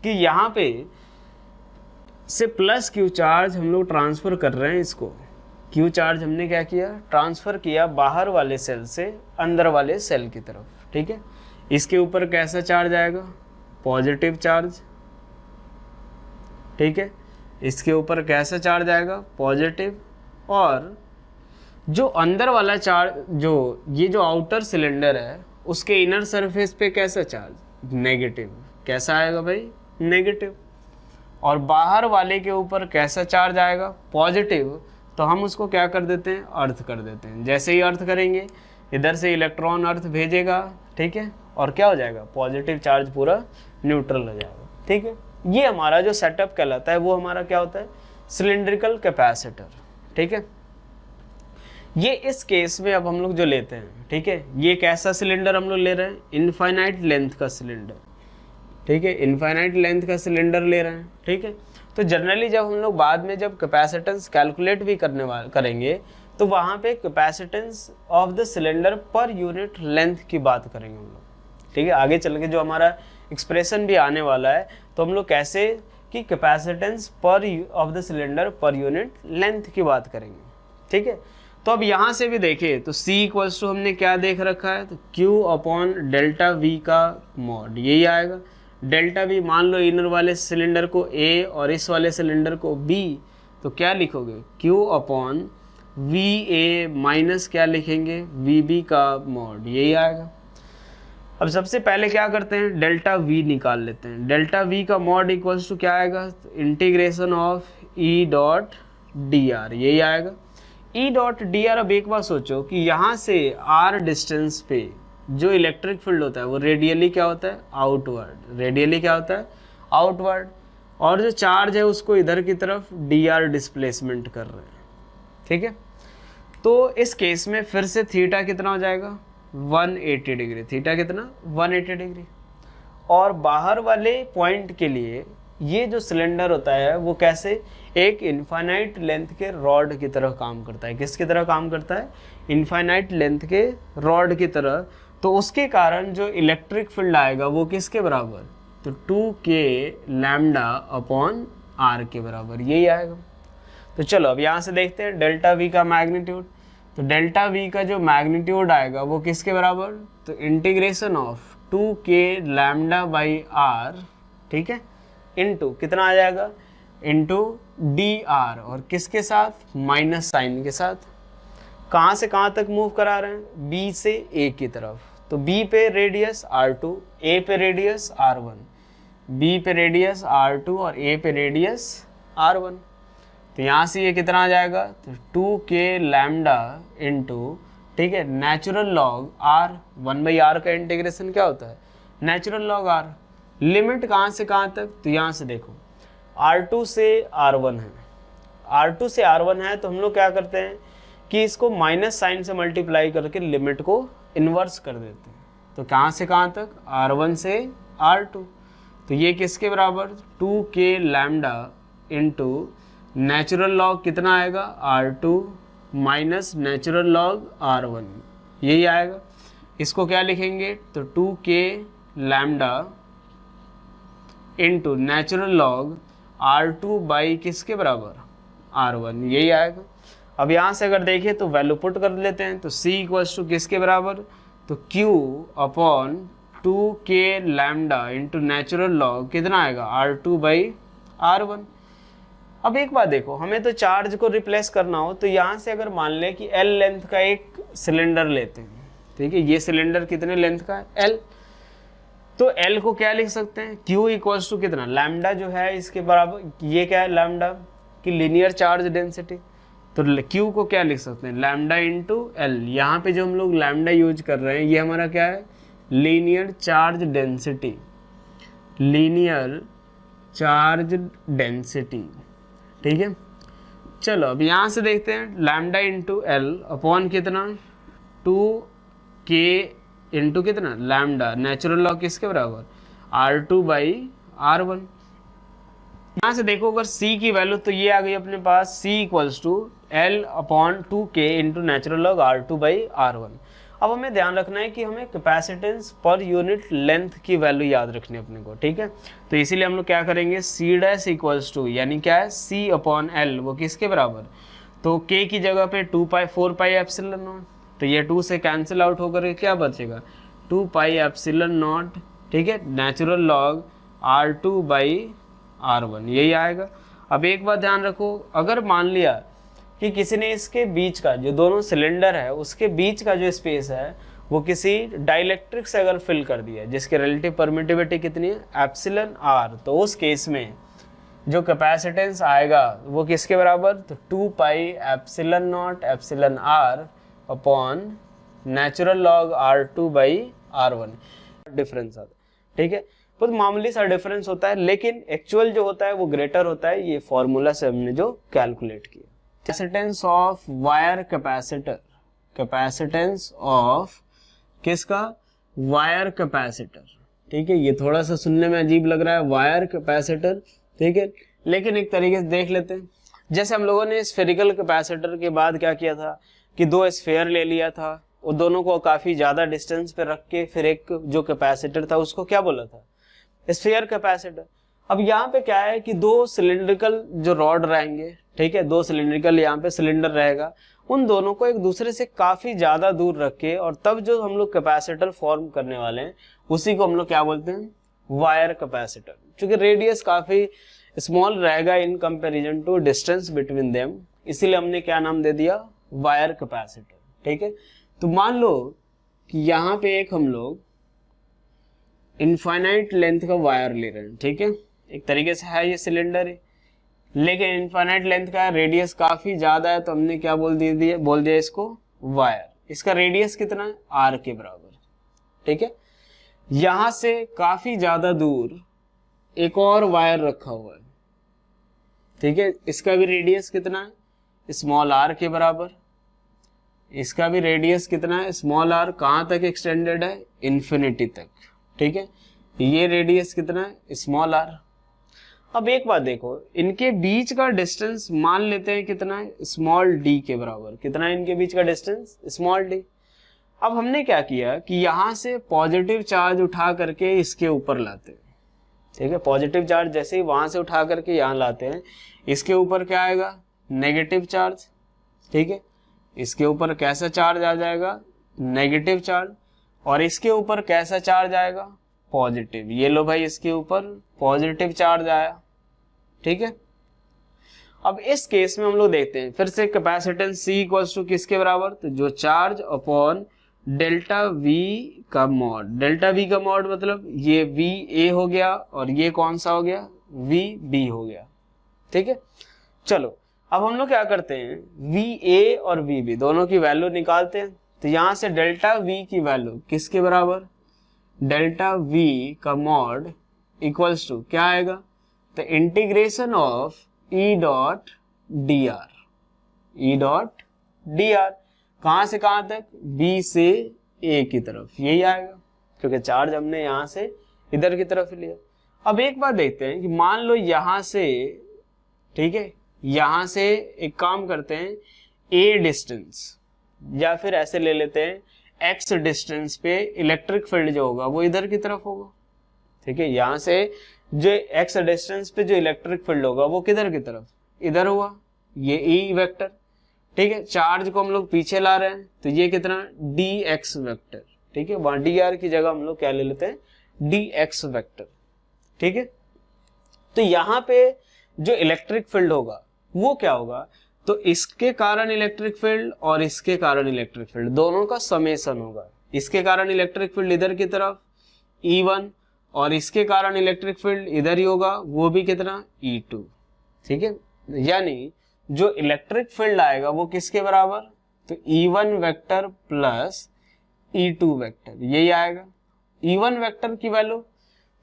कि यहाँ पे से प्लस Q चार्ज हम लोग ट्रांसफ़र कर रहे हैं, इसको Q चार्ज हमने क्या किया, ट्रांसफ़र किया बाहर वाले सेल से अंदर वाले सेल की तरफ, ठीक है। इसके ऊपर कैसा चार्ज आएगा, पॉजिटिव चार्ज, ठीक है। इसके ऊपर कैसा चार्ज आएगा, पॉजिटिव। और जो अंदर वाला चार्ज, जो आउटर सिलेंडर है उसके इनर सरफेस पे कैसा चार्ज, नेगेटिव। कैसा आएगा भाई, नेगेटिव। और बाहर वाले के ऊपर कैसा चार्ज आएगा, पॉजिटिव। तो हम उसको क्या कर देते हैं, अर्थ कर देते हैं। जैसे ही अर्थ करेंगे इधर से इलेक्ट्रॉन अर्थ भेजेगा, ठीक है, और क्या हो जाएगा, पॉजिटिव चार्ज पूरा न्यूट्रल हो जाएगा, ठीक है। ये हमारा जो सेटअप कहलाता है वो हमारा क्या होता है, सिलिंड्रिकल कैपेसिटर, ठीक है। ये इस केस में अब हम लोग जो लेते हैं, ठीक है, ये कैसा सिलेंडर हम लोग ले रहे हैं, इनफाइनाइट लेंथ का सिलेंडर, ठीक है, इनफाइनाइट लेंथ का सिलेंडर ले रहे हैं, ठीक है। तो जनरली जब हम लोग बाद में जब कैपेसिटेंस कैलकुलेट भी करेंगे तो वहाँ पे capacitance of the cylinder per unit length की बात करेंगे हम लोग, ठीक है। आगे चल के जो हमारा एक्सप्रेशन भी आने वाला है तो हम लोग कैसे कि कैपेसिटेंस पर of the cylinder per unit length की बात करेंगे, ठीक है। तो अब यहाँ से भी देखिए तो C इक्वल्स टू हमने क्या देख रखा है, तो Q अपॉन डेल्टा V का मॉड, यही आएगा। डेल्टा V मान लो इनर वाले सिलेंडर को A और इस वाले सिलेंडर को B, तो क्या लिखोगे, Q अपॉन VA माइनस क्या लिखेंगे, VB का मॉड, यही आएगा। अब सबसे पहले क्या करते हैं, डेल्टा V निकाल लेते हैं। डेल्टा V का मॉड इक्वल्स टू क्या आएगा, integration of E dot DR, यही आएगा। E डॉट DR, अब एक बार सोचो कि यहाँ से R डिस्टेंस पे जो इलेक्ट्रिक फील्ड होता है वो रेडियली क्या होता है, आउटवर्ड। रेडियली क्या होता है, आउटवर्ड। और जो चार्ज है उसको इधर की तरफ DR डिस्प्लेसमेंट कर रहे हैं, ठीक है। तो इस केस में फिर से थीटा कितना हो जाएगा 180 डिग्री, थीटा कितना 180 डिग्री। और बाहर वाले पॉइंट के लिए ये जो सिलेंडर होता है वो कैसे एक इनफाइनाइट लेंथ के रॉड की तरह काम करता है। किसकी तरह काम करता है? इनफाइनाइट लेंथ के रॉड की तरह। तो उसके कारण जो इलेक्ट्रिक फील्ड आएगा वो किसके बराबर? तो 2k लैम्डा अपॉन r के बराबर, यही आएगा। तो चलो अब यहाँ से देखते हैं डेल्टा v का मैग्नीट्यूड। तो डेल्टा v का जो मैग्नीट्यूड आएगा वो किसके बराबर? तो integration of 2k lambda by r, ठीक है, इनटू कितना आ जाएगा? इनटू dr, और किसके साथ? माइनस साइन के साथ। कहाँ से कहाँ तक मूव करा रहे हैं? b से a की तरफ। तो b पे रेडियस r2, a पे रेडियस r1, b पे रेडियस r2 और a पे रेडियस r1। तो यहाँ से ये कितना आ जाएगा? तो 2k लैम्डा इंटू, ठीक है, नेचुरल लॉग r, 1/r का इंटीग्रेशन क्या होता है? Natural log r। लिमिट कहाँ से कहाँ तक? तो यहाँ से देखो r2 से r1 है, r2 से r1 है, तो हम लोग क्या करते हैं कि इसको माइनस साइन से मल्टीप्लाई करके लिमिट को इन्वर्स कर देते हैं। तो कहाँ से कहाँ तक? r1 से r2। तो ये किसके बराबर? 2k lambda into natural log कितना आएगा? r2 minus natural log r1, यही आएगा। इसको क्या लिखेंगे? तो 2k lambda into natural log r2 by किसके बराबर? r1, यही आएगा। अब यहाँ से अगर देखें तो वैल्यू पुट कर लेते हैं। तो c इक्वल्स टू किसके बराबर? तो q upon 2k lambda into natural log कितना आएगा? r2 by r1। अब एक बात देखो, हमें तो चार्ज को रिप्लेस करना हो तो यहाँ से अगर मान ले कि l लेंथ का एक सिलेंडर लेते हैं, ठीक है, ये सिलेंडर कितने लेंथ का है? l। तो l को क्या लिख सकते हैं? q इक्वल्स टू कितना? लैम्डा जो है इसके बराबर, ये क्या है? लैम्डा की लीनियर चार्ज डेंसिटी। तो q को क्या लिख सकते हैं? Lambda into l। यहाँ पे जो हम लोग लैम्डा यूज कर रहे हैं ये हमारा क्या है? Linear charge density, linear charge density, ठीक है। चलो अब यहाँ से देखते हैं लैम्डा इंटू l अपॉन कितना? 2k इंटू कितना? लैम्डा, नेचुरल लॉग किसके बराबर? r2 by r1। यहाँ से देखो अगर c की वैल्यू तो ये आ गई अपने पास, c equals to l upon 2k into natural log r2 by r1। अब हमें ध्यान रखना है कि हमें कैपेसिटेंस पर यूनिट लेंथ की वैल्यू याद रखनी है अपने को, ठीक है। तो इसीलिए हम लोग क्या करेंगे? c डैश इक्वल्स टू, यानी क्या है? c अपॉन l, वो किसके बराबर? तो k की जगह पे 4 पाई एप्सिलॉन नॉट, तो ये 2 से कैंसिल आउट होकर क्या बचेगा? 2 पाई एप्सिलॉन नॉट, ठीक है, natural log r2 by r1, यही आएगा। अब एक बात ध्यान रखो, अगर मान लिया कि किसी ने इसके बीच का जो दोनों सिलेंडर है उसके बीच का जो स्पेस है वो किसी डाइलेक्ट्रिक से अगर फिल कर दिया जिसकी रिलेटिव परमिटिविटी कितनी है? एप्सिलॉन r, तो उस केस में जो कैपेसिटेंस आएगा वो किसके बराबर? तो 2 पाई epsilon not epsilon r upon natural log r2 by r1। Difference आता है, ठीक है, बहुत मामूली सा डिफरेंस होता है, लेकिन एक्चुअल जो होता है वो ग्रेटर होता है। ये फॉर्मूला से हमने जो कैलकुलेट किया। Capacitance of wire capacitor, capacitance of किसका? वायर कैपेसिटर, ठीक है। ये थोड़ा सा सुनने में अजीब लग रहा है, वायर कैपेसिटर, ठीक है, लेकिन एक तरीके से देख लेते हैं। जैसे हम लोगों ने स्फेरिकल कैपेसिटर के बाद क्या किया था कि 2 स्फेयर ले लिया था, वो दोनों को काफी ज्यादा डिस्टेंस पे रख के फिर एक जो कैपेसिटर था उसको क्या बोला था? Sphere capacitor. अब यहाँ पे क्या है कि 2 सिलिंड्रिकल जो रॉड रहेंगे, ठीक है, 2 सिलिंड्रिकल यहाँ पे सिलेंडर रहेगा, उन दोनों को एक दूसरे से काफी ज्यादा दूर रख के और तब जो हम लोग कैपेसिटर फॉर्म करने वाले हैं उसी को हम लोग क्या बोलते हैं? Wire capacitor. क्योंकि रेडियस काफी स्मॉल रहेगा in comparison to distance between them, इसीलिए हमने क्या नाम दे दिया? वायर कैपेसिटर, ठीक है। तो मान लो कि यहाँ पे एक हम लोग इनफाइनाइट लेंथ का वायर ले रहे हैं, ठीक है, एक तरीके से है ये सिलेंडर है, लेकिन इनफाइनाइट लेंथ का रेडियस काफी ज्यादा है, तो हमने क्या बोल दिया इसको? वायर। इसका रेडियस कितना है? r के बराबर, ठीक है। यहां से काफी ज्यादा दूर एक और वायर रखा हुआ है, ठीक है, इसका भी रेडियस कितना है? स्मॉल r के बराबर। इसका भी रेडियस कितना है, स्मॉल आर, कहाँ तक एक्सटेंडेड है, इन्फिनिटी तक, ठीक है। ये रेडियस कितना है, स्मॉल आर। अब एक बात देखो, इनके बीच का डिस्टेंस मान लेते हैं कितना है, स्मॉल डी के बराबर। कितना है इनके बीच का डिस्टेंस, स्मॉल डी। अब हमने क्या किया कि यहां से पॉजिटिव चार्ज उठा करके इसके ऊपर लाते हैं, ठीक है। पॉजिटिव चार्ज जैसे ही वहां से उठा करके यहां लाते हैं, इसके ऊपर क्या आएगा, नेगेटिव चार्ज, ठीक है। इसके ऊपर कैसा चार्ज आ जाएगा, नेगेटिव चार्ज, और इसके ऊपर कैसा चार्ज आएगा, पॉजिटिव। ये लो भाई, इसके ऊपर पॉजिटिव चार्ज आया, ठीक है। अब इस केस में हम लोग देखते हैं फिर से कैपेसिटेंस C इक्वल्स टू किसके बराबर, तो जो चार्ज अपॉन डेल्टा V का मॉड। डेल्टा V का मॉड मतलब ये VA हो गया और ये कौन सा हो गया, VB हो गया, ठीक है। चलो अब हम लोग क्या करते हैं, VA और VB दोनों की वैल्यू निकालते हैं। तो यहां से डेल्टा V की वैल्यू किसके बराबर, डेल्टा V का मॉड इक्वल्स टू क्या आएगा, तो integration of E dot D are. E dot D are कहां से कहां तक, B से A की तरफ, यही आएगा, क्योंकि चार्ज हमने यहां से इधर की तरफ लिया। अब एक बात देखते हैं कि मान लो यहां से, ठीक है, यहां से एक काम करते हैं, A डिस्टेंस, या फिर ऐसे ले लेते हैं X डिस्टेंस पे इलेक्ट्रिक फील्ड जो होगा वो इधर की तरफ होगा, ठीक है। यहां से जो X डिस्टेंस पे जो इलेक्ट्रिक फील्ड होगा वो किधर की तरफ, इधर हुआ, ये E वेक्टर, ठीक है। चार्ज को हम लोग पीछे ला रहे हैं, तो ये कितना, dx वेक्टर, ठीक है। वहां dr की जगह हम लोग क्या ले लेते हैं, dx वेक्टर, ठीक है। तो यहां पे जो इलेक्ट्रिक फील्ड होगा वो क्या होगा, तो इसके कारण इलेक्ट्रिक फील्ड और इसके कारण इलेक्ट्रिक फील्ड दोनों का समेशन होगा। इसके कारण इलेक्ट्रिक फील्ड इधर की तरफ E1 और इसके कारण इलेक्ट्रिक फील्ड इधर ही होगा, वो भी कितना, E2, ठीक है। यानी जो इलेक्ट्रिक फील्ड आएगा वो किसके बराबर, तो E1 vector plus E2 vector, यही आएगा। E1 वेक्टर की वैल्यू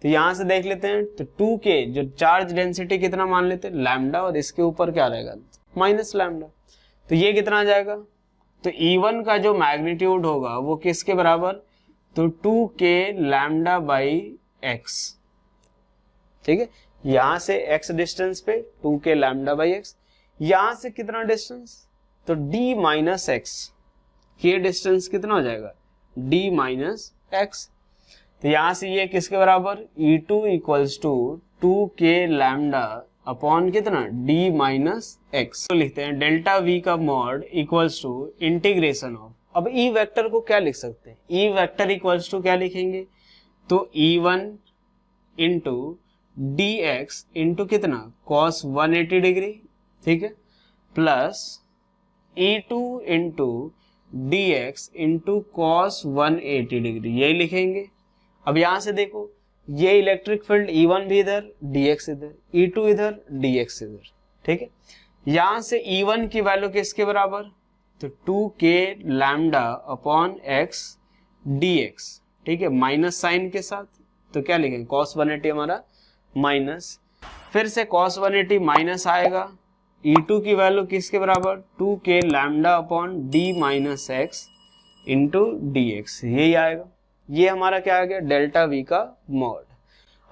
तो यहां से देख लेते हैं, तो 2k जो चार्ज डेंसिटी कितना मान लेते हैं, लैम्डा, और इसके ऊपर क्या रहेगा, माइनस लैम्डा। तो ये कितना आ जाएगा, तो E1 का जो मैग्नीट्यूड होगा वो किसके बराबर, तो 2k लैम्डा बाई x, ठीक है। यहां से x डिस्टेंस पे 2k लैम्डा बाई x, यहां से कितना डिस्टेंस, तो d माइनस एक्स, के डिस्टेंस कितना हो जाएगा, d माइनस एक्स। तो यहां से ये किसके बराबर, E2 equals to 2k lambda upon कितना, d माइनस एक्स। तो लिखते हैं डेल्टा V का mod equals to integration of, अब E वेक्टर को क्या लिख सकते हैं, E वेक्टर इक्वल्स टू क्या लिखेंगे, तो E1 इंटू dx इंटू कितना, cos 180 डिग्री, ठीक है, plus E2 into dx into cos 180 degree, यही लिखेंगे। अब यहां से देखो, ये इलेक्ट्रिक फील्ड E1 भी इधर, dx इधर, E2 इधर, dx इधर, ठीक है। यहां से E1 की वैल्यू किसके बराबर, तो 2k lambda upon x dx, ठीक है, माइनस साइन के साथ, तो क्या लिखेंगे, cos 180 हमारा माइनस, फिर से cos 180 माइनस आएगा, E2 की वैल्यू किसके बराबर, 2k lambda upon d minus x into D x, यही आएगा। ये हमारा क्या आ गया, डेल्टा V का मॉड।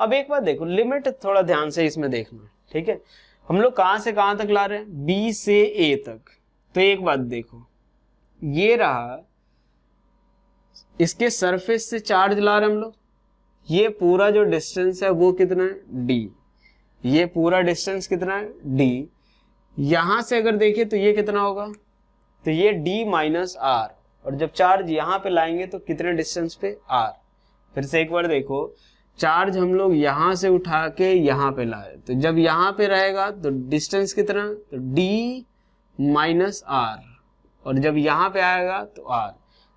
अब एक बात देखो, लिमिट थोड़ा ध्यान से इसमें देखना, ठीक है। हम लोग कहां से कहां तक ला रहे हैं, B से A तक। तो एक बात देखो, ये रहा, इसके सरफेस से चार्ज ला रहे हैं हम लोग, ये पूरा जो डिस्टेंस है वो कितना है, d, ये पूरा डिस्टेंस कितना है, d। यहां से अगर देखें तो ये कितना होगा, तो ये d माइनस आर, और जब चार्ज यहां पे लाएंगे तो कितने डिस्टेंस पे, r। फिर से एक बार देखो, चार्ज हम लोग यहां से उठा के यहां पे लाए, तो जब यहां पे रहेगा तो डिस्टेंस कितना, तो d माइनस आर, और जब यहां पे आएगा तो r।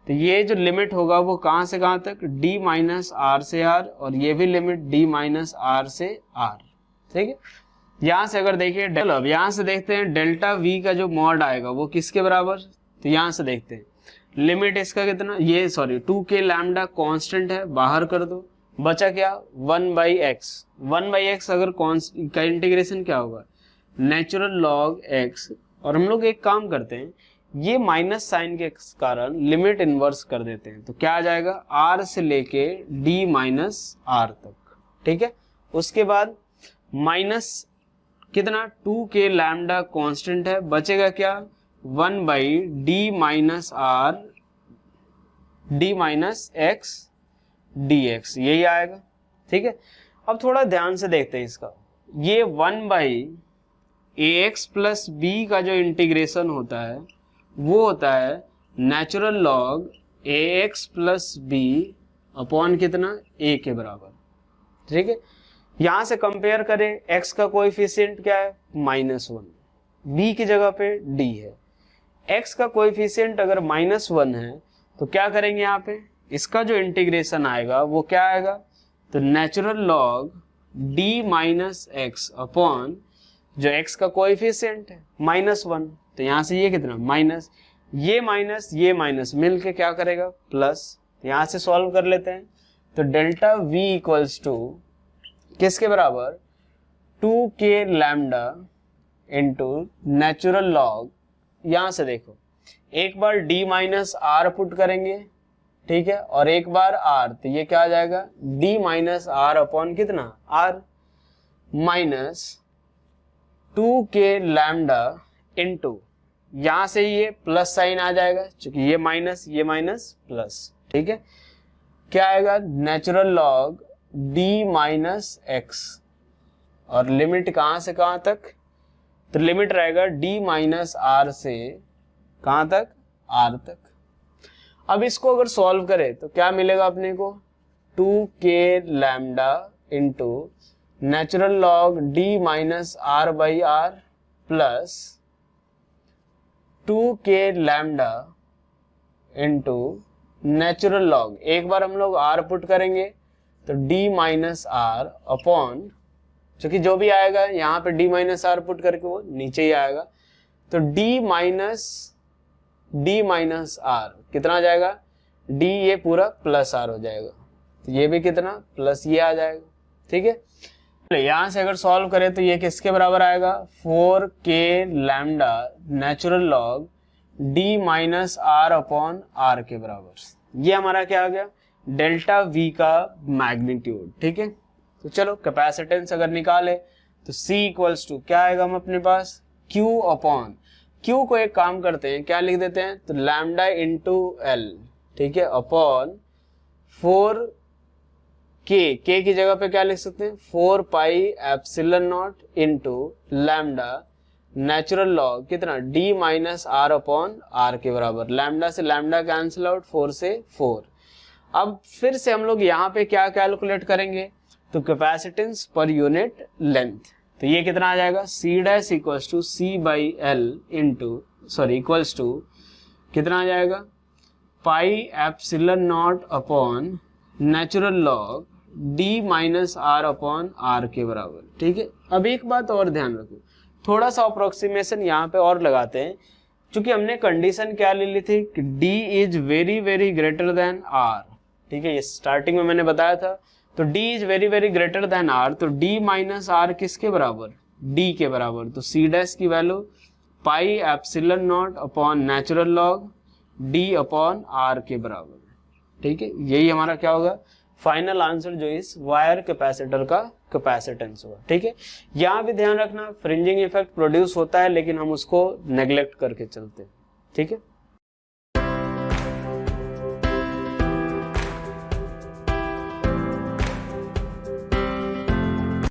तो ये जो लिमिट होगा वो कहां से कहां तक, d माइनस आर से r, और ये भी लिमिट d माइनस आर से r, ठीक है। यहां से अगर देखिए, अब यहां से देखते हैं डेल्टा V का जो मॉड आएगा वो किसके बराबर, तो यहां से देखते हैं लिमिट इसका कितना, ये सॉरी 2k लैम्डा कांस्टेंट है, बाहर कर दो, बचा क्या, 1/x। 1/x अगर का इंटीग्रेशन क्या होगा, नेचुरल लॉग x। और हम लोग एक काम करते हैं, ये माइनस साइन के कारण लिमिट इनवर्स कर देते हैं, तो क्या आ जाएगा r से लेके d माइनस आर तक, ठीक है। उसके बाद माइनस कितना 2k लैम्डा कांस्टेंट है, बचेगा क्या 1 by D minus R D minus x D x, यही आएगा, ठीक है। अब थोड़ा ध्यान से देखते हैं इसका, ये 1 by a x plus b का जो इंटीग्रेशन होता है वो होता है natural log a x plus b upon कितना a के बराबर, ठीक है। यहां से कंपेयर करें, x का कोएफिशिएंट क्या है -1, b की जगह पे d है। x का कोएफिशिएंट अगर -1 है तो क्या करेंगे, यहाँ पे इसका जो इंटीग्रेशन आएगा वो क्या आएगा, तो natural log d minus x upon जो x का कोएफिशिएंट है -1, तो यहां से ये कितना माइनस ये माइनस मिलके क्या करेगा प्लस, यहां से सॉल्व कर लेते हैं। तो डेल्टा v इक्वल्स टू किसके बराबर 2k lambda into natural log, यहां से देखो एक बार d माइनस आर पुट करेंगे, ठीक है, और एक बार r, तो ये क्या आ जाएगा d माइनस आर अपॉन कितना r minus 2k lambda into, यहां से ये प्लस साइन आ जाएगा क्योंकि ये माइनस प्लस, ठीक है। क्या आएगा natural log d minus x, और लिमिट कहां से कहां तक, तो लिमिट रहेगा d माइनस आर से कहां तक r तक। अब इसको अगर सॉल्व करें तो क्या मिलेगा अपने को 2k lambda into natural log d minus r by r plus 2k lambda into natural log, एक बार हम लोग r पुट करेंगे तो d माइनस आर अपॉन, क्योंकि जो भी आएगा यहाँ पे d माइनस आर पुट करके वो नीचे ही आएगा, तो d माइनस आर कितना आ जाएगा, d ये पूरा प्लस आर हो जाएगा, तो ये भी कितना प्लस ये आ जाएगा, ठीक है। यहां से अगर सॉल्व करें तो ये किसके बराबर आएगा 4k lambda natural log d minus r upon r के बराबर। ये हमारा क्या आ गया डेल्टा v का मैग्नीट्यूड, ठीक है। तो चलो कैपेसिटेंस अगर निकाले तो c इक्वल्स टू क्या आएगा हम अपने पास q अपॉन, q को एक काम करते हैं क्या लिख देते हैं, तो लैम्डा इंटू एल, ठीक है, अपॉन 4 k की जगह पे क्या लिख सकते हैं 4 pi epsilon naught into lambda natural log कितना d minus r upon r के बराबर, लैम्डा से लैम्डा कैंसिल आउट 4 से 4। अब फिर से हम लोग यहाँ पे क्या कैलकुलेट करेंगे, तो कैपेसिटेंस पर यूनिट लेंथ, तो ये कितना आ जाएगा c dash equals to c by l equals to कितना आ जाएगा pi epsilon naught upon natural log d minus r upon r के बराबर, ठीक है। अब एक बात और ध्यान रखो, थोड़ा सा अप्रोक्सीमेशन यहाँ पे और लगाते हैं, क्योंकि हमने कंडीशन क्या ले ली थी कि d is very very greater than r, ठीक है, ये स्टार्टिंग में मैंने बताया था। तो d is very very greater than r, तो d माइनस आर किसके बराबर d के बराबर, तो c डैश की value pi epsilon naught upon natural log d upon r के बराबर, ठीक है। यही हमारा क्या होगा फाइनल आंसर जो इस वायर कैपेसिटर का कैपेसिटेंस होगा, ठीक है। यहाँ भी ध्यान रखना फ्रिंजिंग इफेक्ट प्रोड्यूस होता है लेकिन हम उसको नेग्लेक्ट करके चलते हैं, ठीक है।